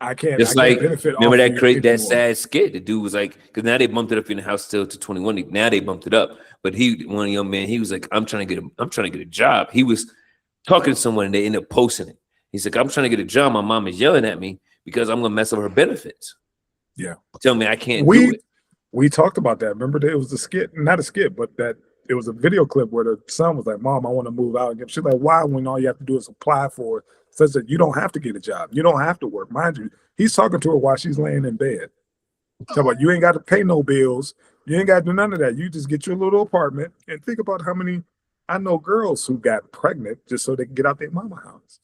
I can't. Just like, remember that sad skit? The dude was like, because now they bumped it up in the house still to 21. Now they bumped it up. But one young man, he was like, I'm trying to get a job. He was talking to someone and they ended up posting it. He's like, I'm trying to get a job. My mom is yelling at me because I'm gonna mess up her benefits. Yeah. Tell me I can't do it. We talked about that. Remember that it was a skit, not a skit, but that it was a video clip where the son was like, Mom, I want to move out. And she's like, why, when all you have to do is apply for it? Says that you don't have to get a job. You don't have to work. Mind you, he's talking to her while she's laying in bed. Talk about you ain't got to pay no bills. You ain't got to do none of that. You just get your little apartment and think about how many, I know girls who got pregnant just so they can get out their mama house.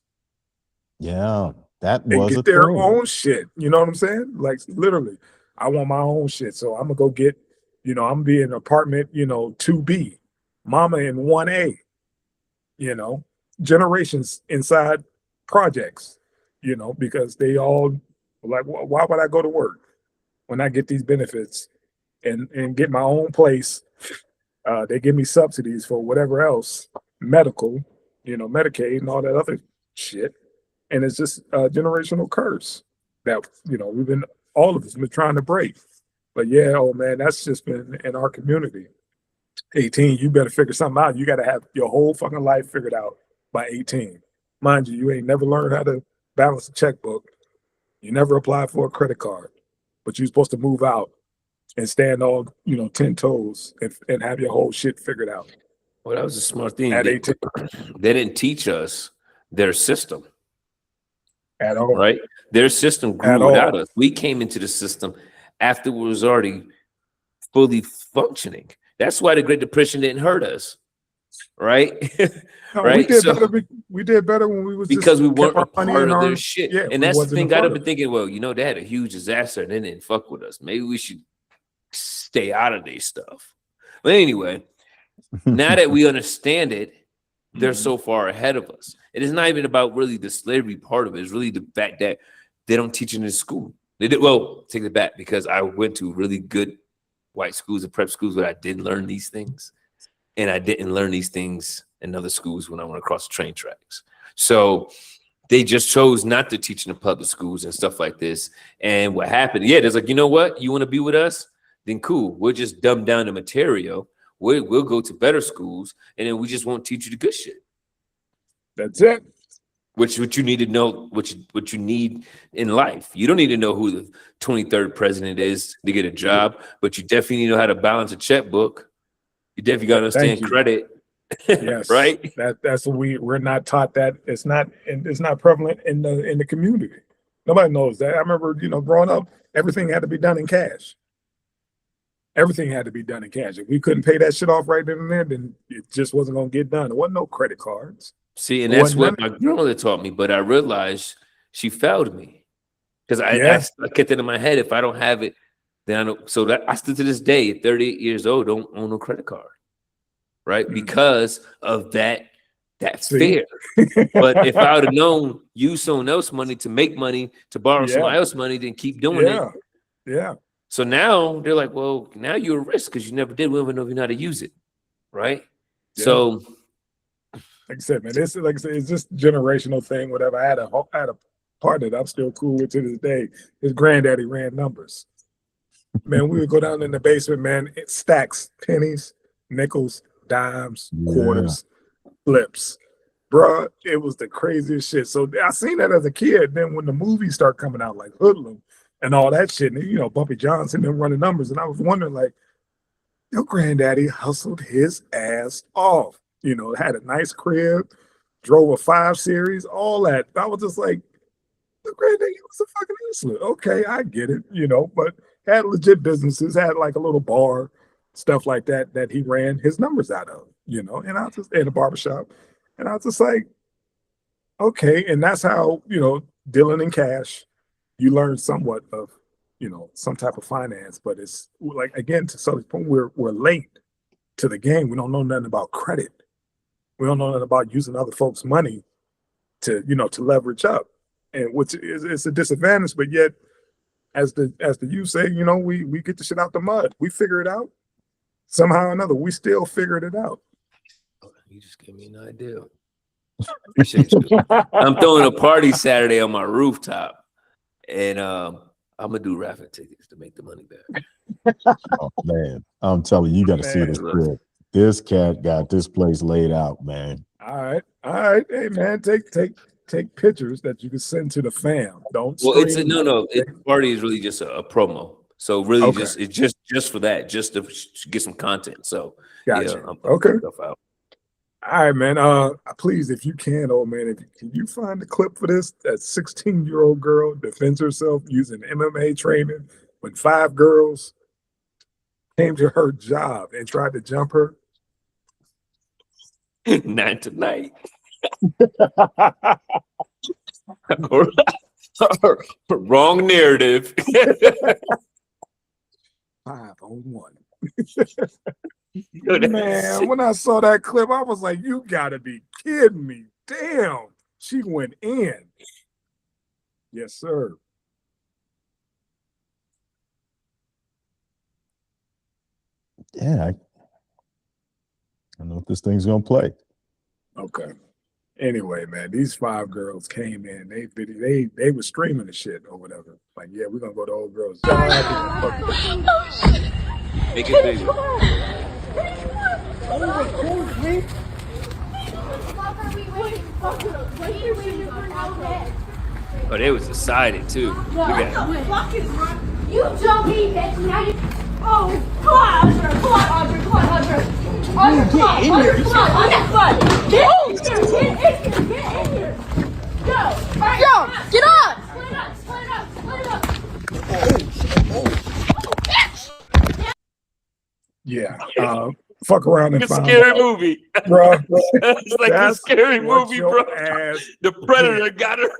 Yeah, that was and get their own shit. You know what I'm saying? Like literally, I want my own shit. So I'm gonna go get, I'm gonna be in apartment, 2B, mama in 1A, generations inside projects, because they all like, why would I go to work when I get these benefits and get my own place? They give me subsidies for whatever else, medical, Medicaid and all that other shit. And it's just a generational curse that, we've been, all of us been trying to break. But yeah, oh man, that's just been in our community. 18, you better figure something out. You got to have your whole fucking life figured out by 18. Mind you, you ain't never learned how to balance a checkbook. You never applied for a credit card, but you're supposed to move out and stand all, 10 toes and have your whole shit figured out. Well, that was a smart thing. At 18. They didn't teach us their system. At all. Right? Their system grew without us. We came into the system after it was already fully functioning. That's why the Great Depression didn't hurt us. Right? No, right? We did better when we was because we weren't a part of their shit. Yeah, and that's the thing. I've been thinking, well, they had a huge disaster and they didn't fuck with us. Maybe we should stay out of their stuff. But anyway, now that we understand it, they're so far ahead of us. It is not even about really the slavery part of it. It's really the fact that they don't teach it in school. They did well, take it back, because I went to really good white schools and prep schools where I did learn these things. And I didn't learn these things in other schools when I went across the train tracks. So they just chose not to teach in the public schools and stuff like this. And what happened? Yeah, there's like, you know what? You want to be with us? Then cool. We'll just dumb down the material. We'll go to better schools, and then we just won't teach you the good shit. That's it. What you need to know, what you need in life. You don't need to know who the 23rd president is to get a job, but you definitely need to know how to balance a checkbook. You definitely got to understand credit. Yes, right. That's what we're not taught. That it's not prevalent in the community. Nobody knows that. I remember, growing up, everything had to be done in cash. Everything had to be done in cash. If we couldn't pay that shit off right then and there, then it just wasn't going to get done. There wasn't no credit cards. See, and that's what my grandmother taught me, but I realized she failed me because I kept it in my head. If I don't have it, then I don't. So that I still to this day, at 38 years old, don't own no credit card, right? Because of that fear. But if I would have known, use someone else's money to make money, to borrow somebody else's money, then keep doing it. Yeah. So now they're like, well, now you're a risk because you never did. We don't even know if you know how to use it, right? Yeah. So, like I said, man, it's just generational thing. Whatever. I had a partner that I'm still cool with to this day. His granddaddy ran numbers. Man, we would go down in the basement, man. It stacks pennies, nickels, dimes, quarters, flips. Bruh, it was the craziest shit. So I seen that as a kid. Then when the movies start coming out, like Hoodlum and all that shit, and Bumpy Johnson them running numbers, and I was wondering, like, your granddaddy hustled his ass off. Had a nice crib, drove a 5 Series, all that. I was just like, the granddaddy was a fucking hustler. Okay, I get it, but had legit businesses, had like a little bar, stuff like that he ran his numbers out of, and I was just in a barbershop, and I was just like, okay, and that's how, dealing in cash, you learn somewhat of, some type of finance, but it's like, again, to some point, we're late to the game. We don't know nothing about credit. We don't know nothing about using other folks' money to leverage up, and which is it's a disadvantage. But yet, as the youth say, we get the shit out the mud. We figure it out somehow or another. We still figured it out. You just gave me an idea. Appreciate you. I'm throwing a party Saturday on my rooftop, and I'm gonna do raffle tickets to make the money back. Oh man, I'm telling you, you got to see this crib. This cat got this place laid out, man. All right. Hey man, take pictures that you can send to the fam. Don't. Well, it's the party is really just a promo. So really, it's just for that, just to get some content. So gotcha. Okay. Stuff out. All right, man. Please, if you can, old man, can you find the clip for this? That 16-year-old girl defends herself using MMA training when 5 girls came to her job and tried to jump her. 9 to 9. Wrong narrative. 5-on-1. Man, when I saw that clip, I was like, you gotta be kidding me. Damn, she went in. Yes, sir. Yeah, I know what this thing's gonna play. Okay. Anyway, man, these 5 girls came in. They were streaming the shit or whatever. Like, yeah, we're gonna go to old girls' job. Make it bigger. Oh, they was decided too. Look at it. You don't need that. Now you. Oh, come on, Audrey. Come on, Audrey. Come on, Audrey. Audrey, come on. Audrey, come on. Get in here. Get in here. Go. All right, yo, get up. Split it up. Yeah. Fuck around and find scary movie, bro. It's like a scary movie, bro. The predator got her.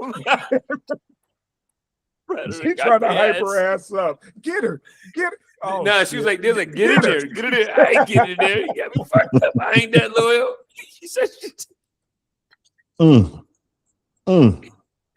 She tried to hype her ass up. Get her. Oh, nah, she was like, "There's like, get in there. I ain't getting in there. You got me fucked up. I ain't that loyal." She said,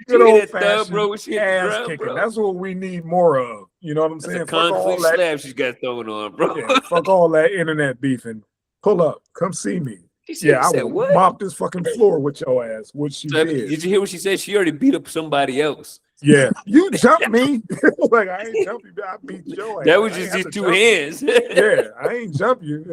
Good old fashioned bro. She ass kicking. Bro. That's what we need more of. You know what I'm saying? Fuck all that slap she's got thrown on, bro. Yeah, fuck all that internet beefing. Pull up. Come see me. Yeah, I will mop this fucking floor with your ass, which she did. Did you hear what she said? She already beat up somebody else. Yeah, you jumped me. Like, I ain't jump you, I beat your ass. That was just his two hands. Yeah, I ain't jump you.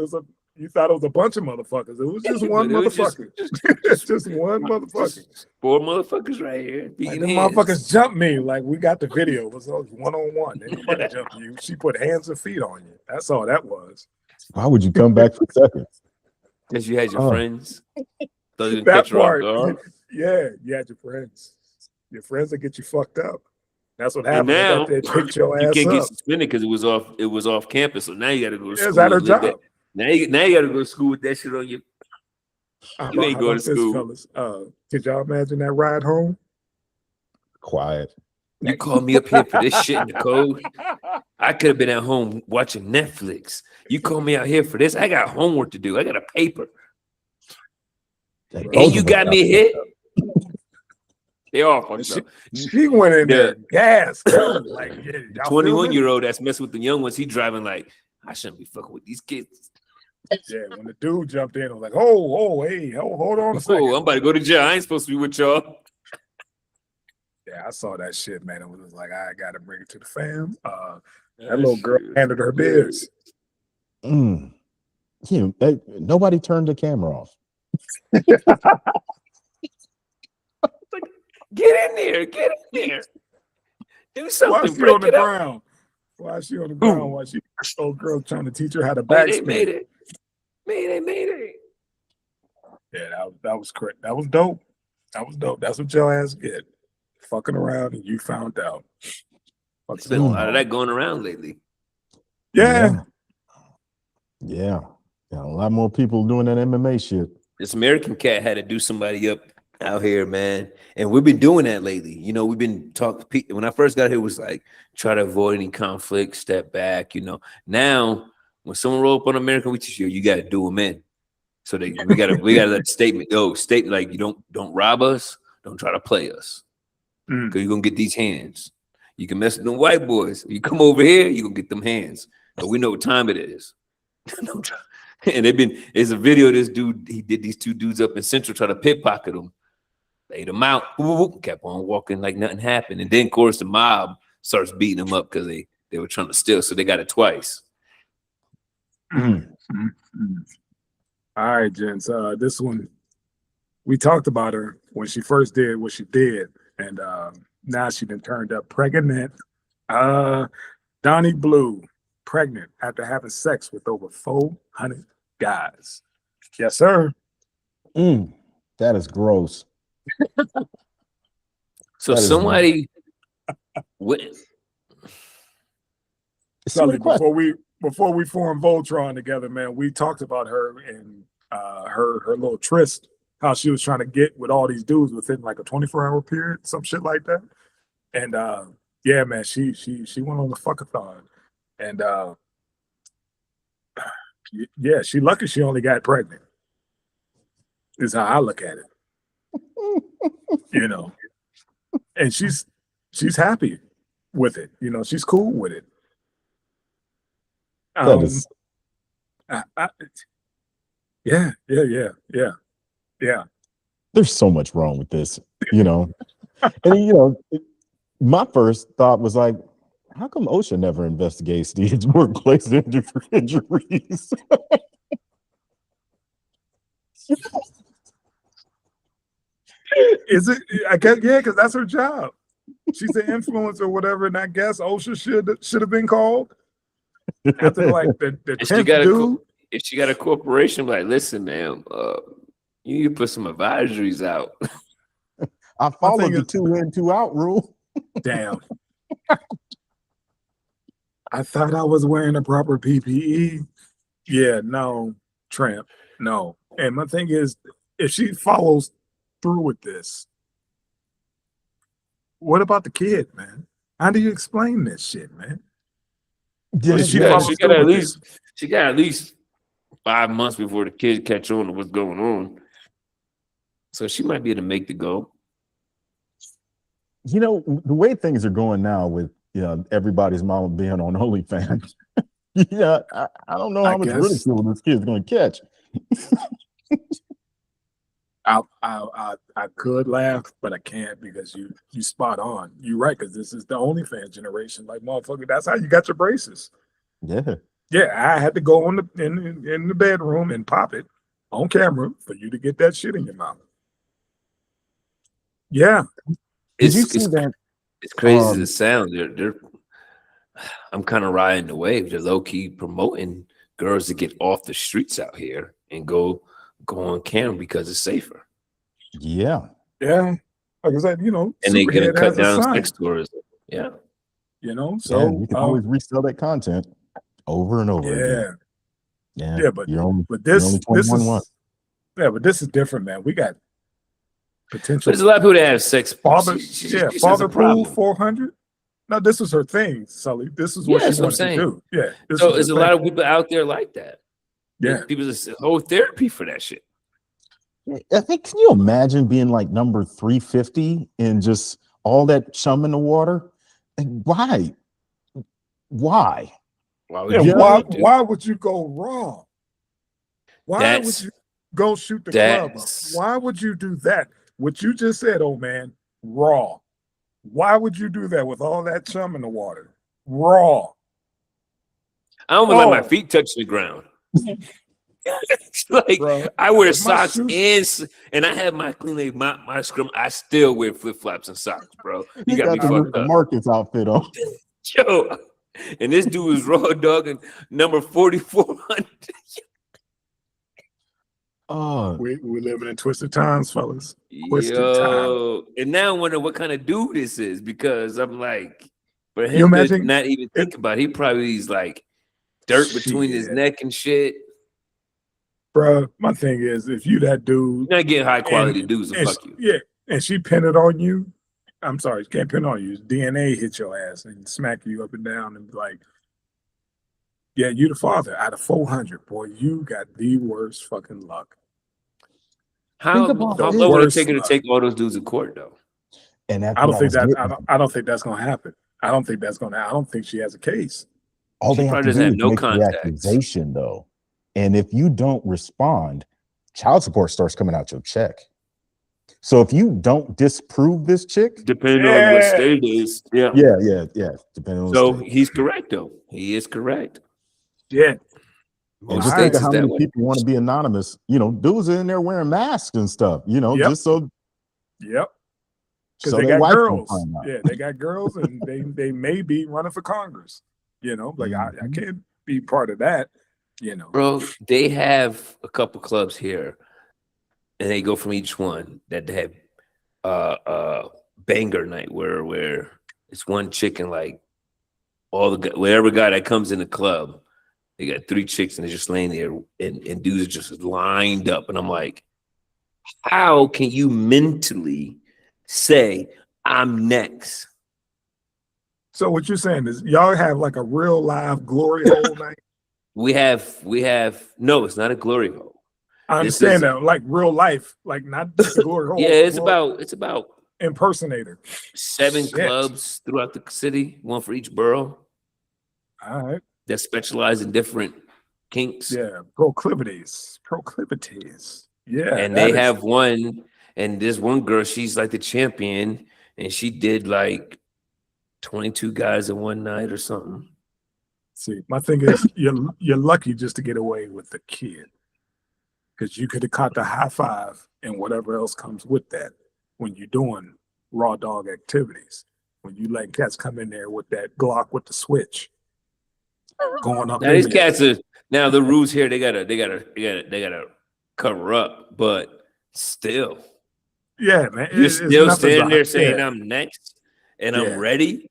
You thought it was a bunch of motherfuckers. It was just one motherfucker. Just one motherfucker. 4 motherfuckers right here. Like, the motherfuckers jumped me. Like, we got the video. It was one-on-one. Ain't nobody jumped you. She put hands and feet on you. That's all that was. Why would you come back for seconds? Because you had your friends. That part. Yeah, you had your friends. Your friends that get you fucked up. That's what happened. Now they picked your ass you can't up. get suspended because it was off campus. So now you got to go to school. Is that her job? Now you got to go to school with that shit on you. You ain't going to school. Fellas? Could y'all imagine that ride home? Quiet. You called me up here for this shit in the code. I could have been at home watching Netflix. You called me out here for this. I got homework to do. I got a paper. And you got me hit. They all fucked up. She went in there gas. Like, 21-year-old that's messing with the young ones. He driving like, I shouldn't be fucking with these kids. Yeah, when the dude jumped in, I was like, hey, hold on a second. I'm about to go to jail. I ain't supposed to be with y'all. Yeah, I saw that shit, man. It was like, I gotta bring it to the fam. That little girl handed her biz. Nobody turned the camera off. Get in there. Do something. Why is she on the ground? Why is she on the ground? Why she old girl trying to teach her how to backspin? Made it. Yeah, that was correct. That was dope. That's what your ass get. Fucking around and you found out. There's been a lot of that going around lately. Yeah. A lot more people doing that MMA shit. This American cat had to do somebody up out here, man. And we've been doing that lately. You know, we've been talking. When I first got here, it was like, try to avoid any conflict, step back, you know. Now, when someone roll up on America, we teach you got to do them in. So we gotta let the statement go. Statement like, you don't rob us, don't try to play us. Because you're gonna get these hands. You can mess with them white boys. You come over here, you're gonna get them hands. But we know what time it is. And it's a video of this dude, he did these two dudes up in Central try to pickpocket them. Laid them out, kept on walking like nothing happened. And then, of course, the mob starts beating them up because they were trying to steal, so they got it twice. All right, gents. This one, we talked about her when she first did what she did, and now she been turned up pregnant. Donnie Blue, pregnant after having sex with over 400 guys. Yes, sir. That is gross. So somebody Sully, before we formed Voltron together, man, we talked about her and her little tryst, how she was trying to get with all these dudes within like a 24-hour period, some shit like that. And yeah, man, she went on the fuckathon. And yeah, she lucky she only got pregnant. Is how I look at it. You know, and she's happy with it. You know, she's cool with it. Yeah. There's so much wrong with this, you know. And you know, my first thought was like, how come OSHA never investigates these workplace injuries? Is it? I guess because that's her job. She's an influencer or whatever, and I guess OSHA should have been called. After like the 10th dude. If she got a corporation, like, listen, man, you need to put some advisories out. I followed the 2 in, 2 out rule. Damn. I thought I was wearing the proper PPE. Yeah, no, tramp, no. And my thing is, if she follows through with this, what about the kid, man? How do you explain this shit, man? She got at least 5 months before the kid catch on to what's going on. So she might be able to make the go. You know, the way things are going now with everybody's mama being on OnlyFans, I don't know how much ridicule this kid's going to catch. I could laugh, but I can't because you spot on. You're right, because this is the OnlyFans generation. Like, motherfucker, that's how you got your braces. Yeah. Yeah, I had to go in the bedroom and pop it on camera for you to get that shit in your mouth. Yeah. Did you see that? It's crazy as it sounds. I'm kind of riding the wave. They're low key promoting girls to get off the streets out here and go on camera because it's safer. Yeah. Yeah. Like I said, and they're gonna cut down sex tourism. Yeah. So you can always resell that content over and over again. Yeah, but this is different, man. We got potential. But there's a lot of people that have sex. Father Pool 400. No, this is her thing, Sully. This is what she wants to do. Yeah. So there's a lot of people out there like that. Yeah. People just whole therapy for that shit. I think, can you imagine being like number 350 and just all that chum in the water? Like, why? Why would you go wrong? Why would you go shoot the club up? Why would you do that? What you just said, old man, raw. Why would you do that with all that chum in the water? Raw. I don't want to let my feet touch the ground. Like, bro, I wear socks and I have my clean my scrum. I still wear flip flops and socks, bro. You got me fucked up. Marcus outfit on. Yo, and this dude was raw dog and number 4,400. We're living in twisted times, fellas. Twisted times. And now I wonder what kind of dude this is, because I'm like, for him to not even think about it, he probably is like dirt between his neck and shit. Bro, my thing is, if you that dude, you're not getting high quality dudes to fuck you. Yeah, and she pin it on you. I'm sorry, she can't pin on you. DNA hit your ass and smack you up and down and be like, yeah, you the father. Out of 400, boy, you got the worst fucking luck. How low would it take her to take all those dudes in court, though? And I don't think that's gonna happen. I don't think she has a case. All they have to do is make the accusation, though. And if you don't respond, child support starts coming out your check. So if you don't disprove this chick, depending on what state it is, yeah. Depending on so he's correct, though. He is correct. Yeah. And just think of how many people want to be anonymous. Dudes in there wearing masks and stuff. Just so. Yep. Because they got girls. Yeah, they got girls, and they may be running for Congress. Like I can't be part of that. Bro, they have a couple clubs here, and they go from each one that they have banger night where it's one chick and like whatever guy that comes in the club, they got 3 chicks and they're just laying there and dudes are just lined up, and I'm like, how can you mentally say I'm next? So what you're saying is y'all have like a real live glory hole night? We have no, it's not a glory hole. I understand that, like real life, like not just a glory hole. Yeah, it's about impersonator. 7 clubs throughout the city, one for each borough. All right. That specialize in different kinks. Yeah, proclivities. Yeah. And they have one, and this one girl, she's like the champion, and she did like 22 guys in one night or something. See, my thing is, you're lucky just to get away with the kid, because you could have caught the high five and whatever else comes with that when you're doing raw dog activities. When you let cats come in there with that Glock with the switch going up. Now these cats are now the rules here. They gotta cover up, but still, yeah, man, you're still standing there saying I'm next and I'm ready,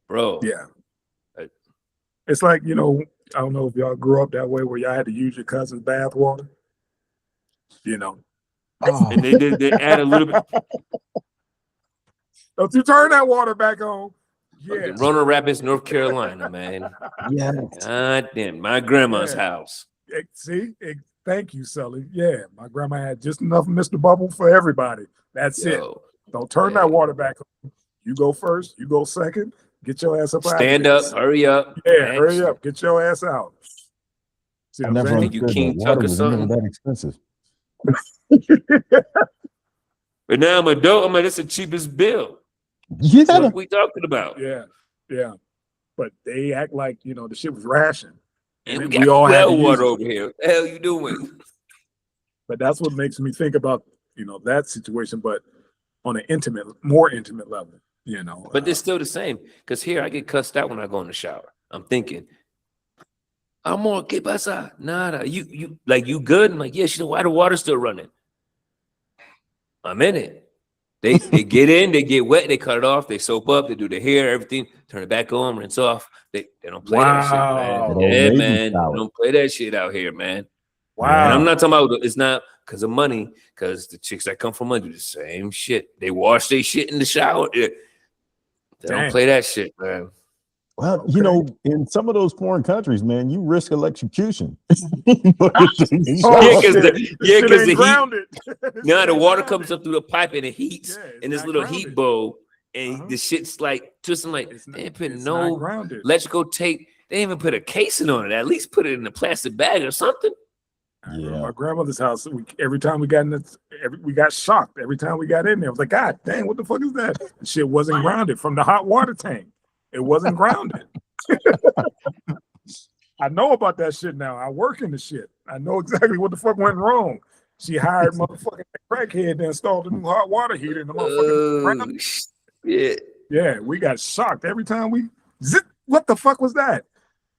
bro. Yeah. It's like, I don't know if y'all grew up that way where y'all had to use your cousin's bath water. And they add a little bit. Don't you turn that water back on? Yeah. Roanoke Rapids, North Carolina, man. Yeah. God damn, my grandma's house. Thank you, Sully. Yeah, my grandma had just enough Mr. Bubble for everybody. That's it. Don't turn that water back on. You go first. You go second. Get your ass up. Stand up. Hurry up. Yeah, hurry up. Get your ass out. I never understood King water Tuck or was never something. that expensive. But now I'm adult. I'm like, that's the cheapest bill. Yeah. So what we talking about? Yeah, yeah. But they act like, you know, the shit was rationed. And And we we got all had to well use water it. over here. What the hell you doing? But that's what makes me think about, you know, that situation, but on an more intimate level, you know. But it's still the same. Because here I get cussed out when I go in the shower. I'm thinking, Amor, ¿qué pasa? Nada. You like you good? I'm like, yeah, she know why the water's still running. I'm in it. They get in, they get wet, they cut it off, they soap up, they do the hair, everything, turn it back on, rinse off. They don't play that shit, man. Wow. Yeah, Lady man. They shower. don't play that shit out here, man. Wow. And I'm not talking about it's not because of money, because the chicks that come from money do the same shit. They wash their shit in the shower. They don't play that shit, man. Well, you know, in some of those foreign countries, man, you risk electrocution. Yeah, because the grounded. now the water comes up through the pipe and it heats in this little grounded. heat bowl, and the shit's like twisting like they ain't put no grounded. electrical tape. They ain't even put a casing on it. At least put it in a plastic bag or something. Yeah, my grandmother's house. Every time we got in it, we got shocked. Every time we got in there, I was like, God dang, what the fuck is that? The shit wasn't grounded from the hot water tank. It wasn't grounded. I know about that shit now. I work in the shit. I know exactly what the fuck went wrong. She hired motherfucking crackhead to install the new hot water heater in the motherfucking yeah, we got shocked every time we zip. What the fuck was that?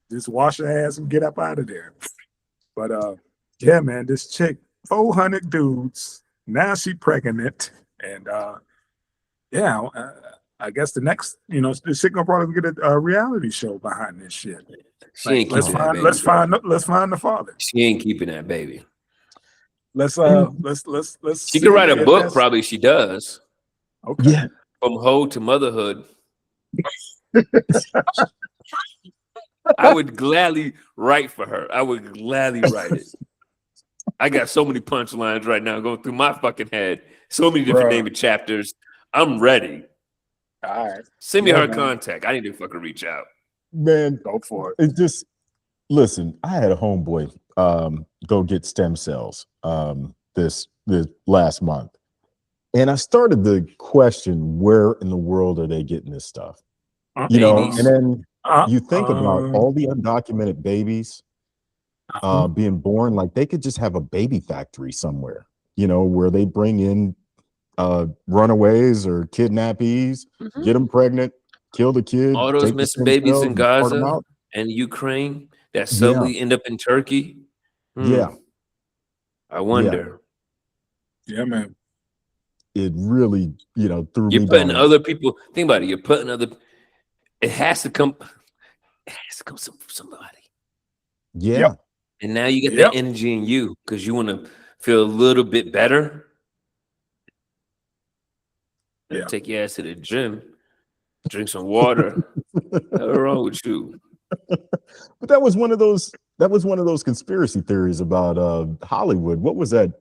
Just wash your ass and get up out of there. But yeah, man, this chick, 400 dudes. Now she pregnant, and yeah, I guess the next, you know, the chick gonna probably get a reality show behind this shit. She ain't let's keeping that baby. let's find the father. She ain't keeping that baby. Let's She can write a book, probably she does. Okay. Yeah. From hoe to motherhood. I would gladly write for her. I would gladly write it. I got so many punchlines right now going through my fucking head. So many different name of chapters. I'm ready. All right. Send me her contact. I need to fucking reach out. Man, go for it. It just listen, I had a homeboy go get stem cells this last month. And I started to question where in the world are they getting this stuff? You know, and then you think about all the undocumented babies being born, like they could just have a baby factory somewhere, you know, where they bring in runaways or kidnappees, get them pregnant, kill the kid. All those missing babies in Gaza and Ukraine that suddenly end up in Turkey. Yeah. I wonder. Yeah, man. It really, you know, threw You're me putting down. other people, think about it, you're putting other, it has to come from somebody. Yeah. Yep. And now you get that energy in you because you want to feel a little bit better. Yeah. Take your ass to the gym, drink some water. What's wrong with you? But that was one of those conspiracy theories about Hollywood. What was that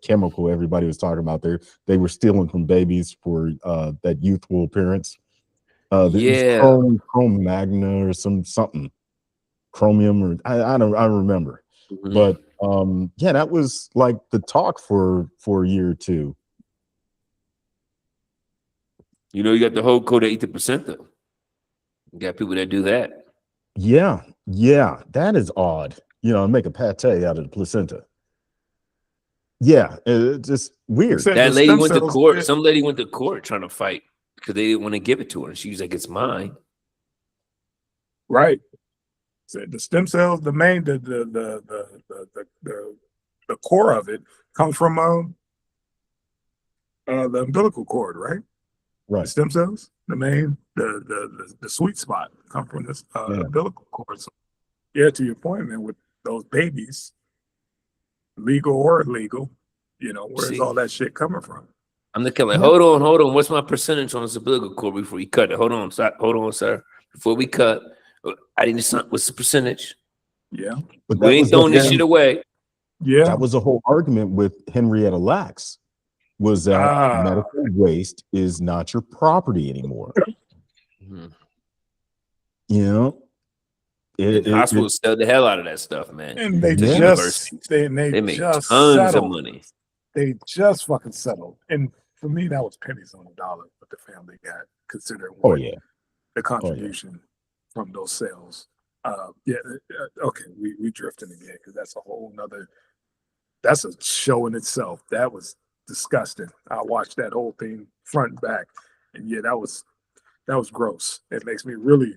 chemical everybody was talking about there? They were stealing from babies for that youthful appearance. Chrome magna or something. Chromium or I don't remember. But yeah, that was like the talk for a year or two. You know, you got the whole code of 80% though. You got people that do that. Yeah, that is odd. You know, make a pate out of the placenta. Yeah, it's just weird. That lady went to court. Some lady went to court trying to fight because they didn't want to give it to her. And she was like, "It's mine." Right. So the stem cells, the main, the core of it comes from the umbilical cord, right? Right. The stem cells, the main, the sweet spot come from this umbilical cord. So, yeah, to your point, man, with those babies, legal or illegal, you know, where's all that shit coming from? I'm the killer. Hold on. What's my percentage on this umbilical cord before we cut it? Hold on, sir. Before we cut, I didn't. What's the percentage? Yeah, but we ain't throwing this shit away. Yeah, that was a whole argument with Henrietta Lacks. Was that medical waste is not your property anymore? You know, hospitals sell the hell out of that stuff, man. And they make tons of money. They just fucking settled. And for me, that was pennies on the dollar what the family got, considering Oh what yeah. the contribution from those sales. Okay, we drifting again because that's a whole nother. That's a show in itself. That was disgusting. I watched that whole thing front and back, and yeah, that was gross. It makes me really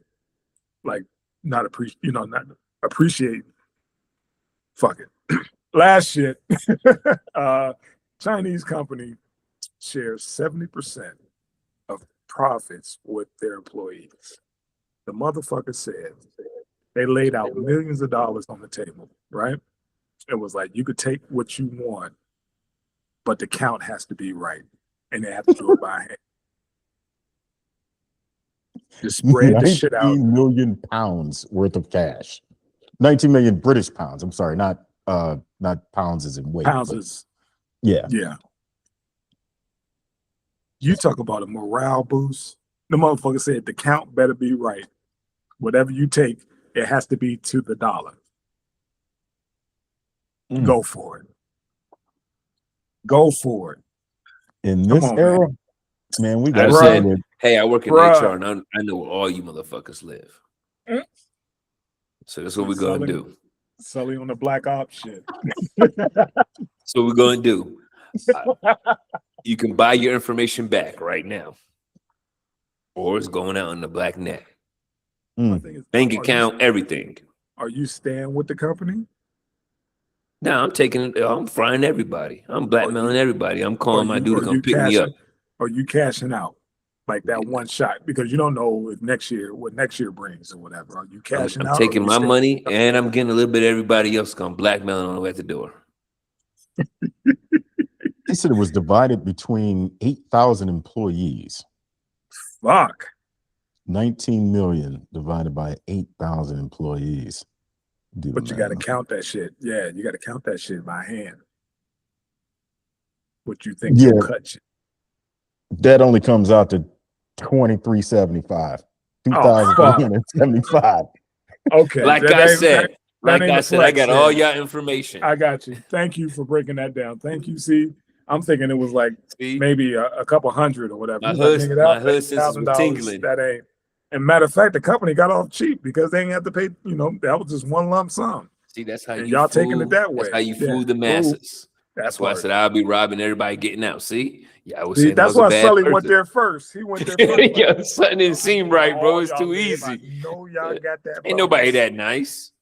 like not appreciate. Fuck it. Last shit. Chinese company shares 70% of profits with their employees. The motherfucker said they laid out millions of dollars on the table, right? It was like, you could take what you want, but the count has to be right. And they have to do it by hand. Just spread the shit out. 19 million pounds worth of cash. 19 million British pounds. I'm sorry, not pounds as in weight. Pounds is, yeah. You talk about a morale boost. The motherfucker said the count better be right. Whatever you take, it has to be to the dollar. Go for it. Go for it. In this era, man, we got said, hey, I work in HR and I know where all you motherfuckers live. So that's what we're going to do. Sully on the Black Ops shit. So we're going to do. You can buy your information back right now. Or it's going out on the black net. Bank account, everything. Are you staying with the company? No, I'm frying everybody. I'm blackmailing everybody. I'm calling my dude to come pick me up. Are you cashing out? Like that one shot, because you don't know what next year brings or whatever. Are you cashing out? I'm taking my money and I'm getting a little bit of everybody else come blackmailing on the way at the door. They said it was divided between 8,000 employees. Fuck. 19 million divided by 8,000 employees. But you got to count that shit. Yeah, you got to count that shit by hand. What you think will cut you. That only comes out to 2,375. 2,375. Okay. Like I said, I got all your information. I got you. Thank you for breaking that down. Thank you. See, I'm thinking it was like maybe a couple hundred or whatever. My hood senses were tingling. That ain't. And matter of fact, the company got off cheap because they didn't have to pay. That was just one lump sum. See, that's how y'all taking it that way. That's how you fool the masses. That's why I said I'll be robbing everybody getting out. See, that's why Sully went there first. He went there first. Yo, something didn't seem right, bro. It's too easy. No, y'all got that. Ain't nobody that nice.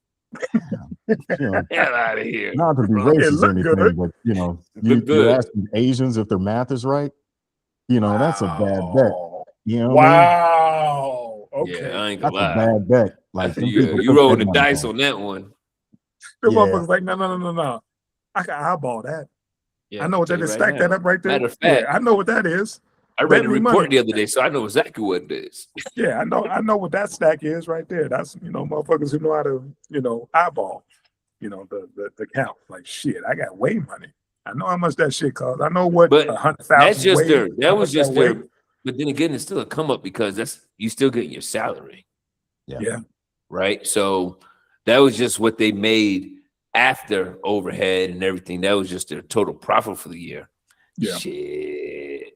Hell out of here. Not to be racist or anything, but you ask Asians if their math is right. That's a bad bet. Wow. Okay. Yeah, I ain't gonna lie. That's a bad bet. Like you rolled the dice on that one. The motherfucker's like, no. I can eyeball that. Yeah, I know what that is. Stack that up right there. Matter of fact, I know what that is. I read a report the other day, so I know exactly what it is. Yeah, I know what that stack is right there. That's motherfuckers who know how to eyeball, the count. Like shit, I got way money. I know how much that shit costs. I know what 100,000. That's just that was just their. But then again, it's still a come up because you still getting your salary. Yeah. Right. So that was just what they made after overhead and everything. That was just their total profit for the year. Yeah. Shit.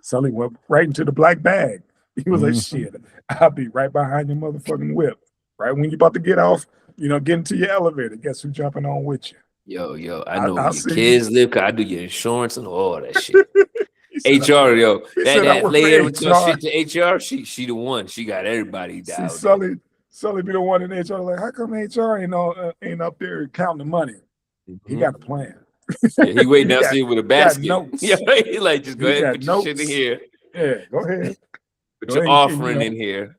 Sully went right into the black bag. He was like, shit, I'll be right behind your motherfucking whip. Right when you're about to get off, get into your elevator. Guess who's jumping on with you? Yo, I know where your kids live. I do your insurance and all that shit. HR, yo, that lady ever talk shit to HR, she the one. She got everybody down. Sully be the one in HR. Like, how come HR ain't up there counting the money? He got a plan. Yeah, he waiting outside with a basket. Yeah, he like just go ahead and put your shit in here. Yeah, go ahead. Put your offering in here.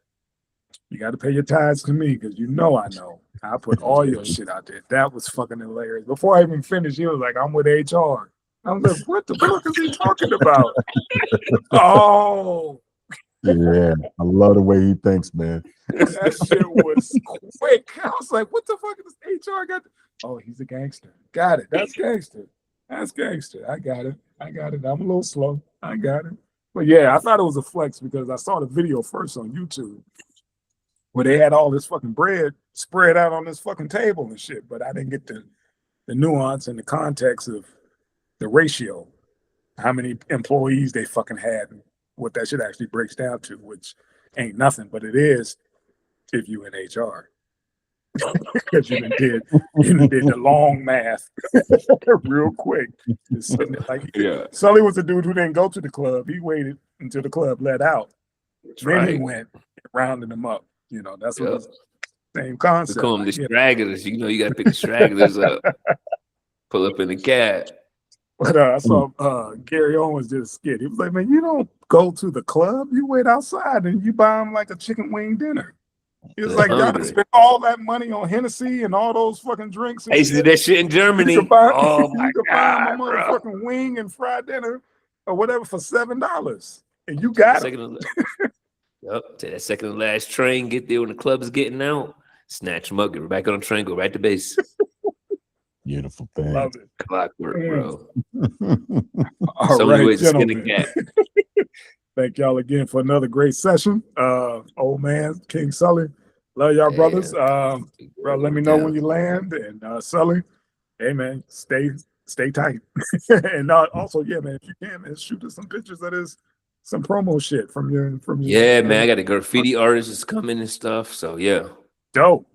You got to pay your tithes to me because I know. I put all your shit out there. That was fucking hilarious. Before I even finished, he was like, I'm with HR. I was like, what the fuck is he talking about? Oh. Yeah, I love the way he thinks, man. That shit was quick. I was like, what the fuck is HR got? Oh, he's a gangster. Got it. That's gangster. I got it. I'm a little slow. I got it. But yeah, I thought it was a flex because I saw the video first on YouTube where they had all this fucking bread spread out on this fucking table and shit, but I didn't get the nuance and the context of the ratio. how many employees they fucking had, and what that shit actually breaks down to, which ain't nothing, but it is if you in HR. Because you done did the long math real quick. Just sitting there like, Yeah. Sully was a dude who didn't go to the club. He waited until the club let out. Then he went rounding them up. You know, that's what it's same concept. We call them the stragglers. You know, you got to pick the stragglers up. Pull up in the cab. But I saw Gary Owens did a skit. He was like, man, you don't go to the club. You wait outside and you buy them like a chicken wing dinner. He was like, y'all spend all that money on Hennessy and all those fucking drinks. I used to do that shit in Germany. You could buy, oh my buy God, a motherfucking wing and fried dinner or whatever for $7. And you got it. Yep, to that second to last train, get there when the club is getting out, snatch them up, get back on the train, go right to base. Beautiful thing. Love it. Clockwork, bro. All so right, many ways to skin a gentlemen. cat. Thank y'all again for another great session. Old man, King Sully. Love y'all, brothers. Bro, let me know when you land. And Sully, hey man, stay tight. And also, yeah, man, if you can, man, shoot us some pictures of this, some promo shit from your Yeah, man. I got a graffiti artist that's coming and stuff. So yeah. Dope.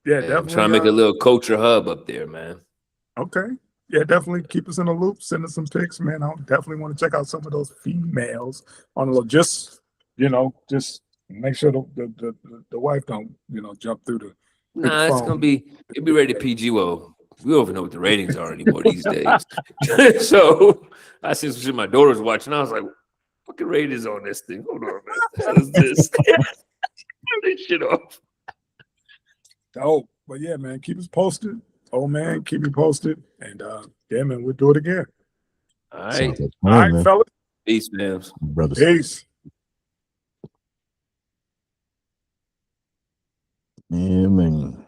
Yeah, definitely. I'm trying to make a little culture hub up there, man. Okay. Yeah, definitely keep us in the loop. Send us some pics, man. I definitely want to check out some of those females on the just make sure the wife don't, jump through the Nah, it's gonna be it'll be rated PG. Well, we don't even know what the ratings are anymore these days. So I see some shit my daughter's watching. I was like, fucking ratings on this thing. Hold on, man. What is this? Turn this shit off. Oh, but yeah, man, keep us posted. Oh man, keep me posted. And yeah, man, we'll do it again. All right. All right, fellas. Peace, man. Brothers. Peace. Yeah, man.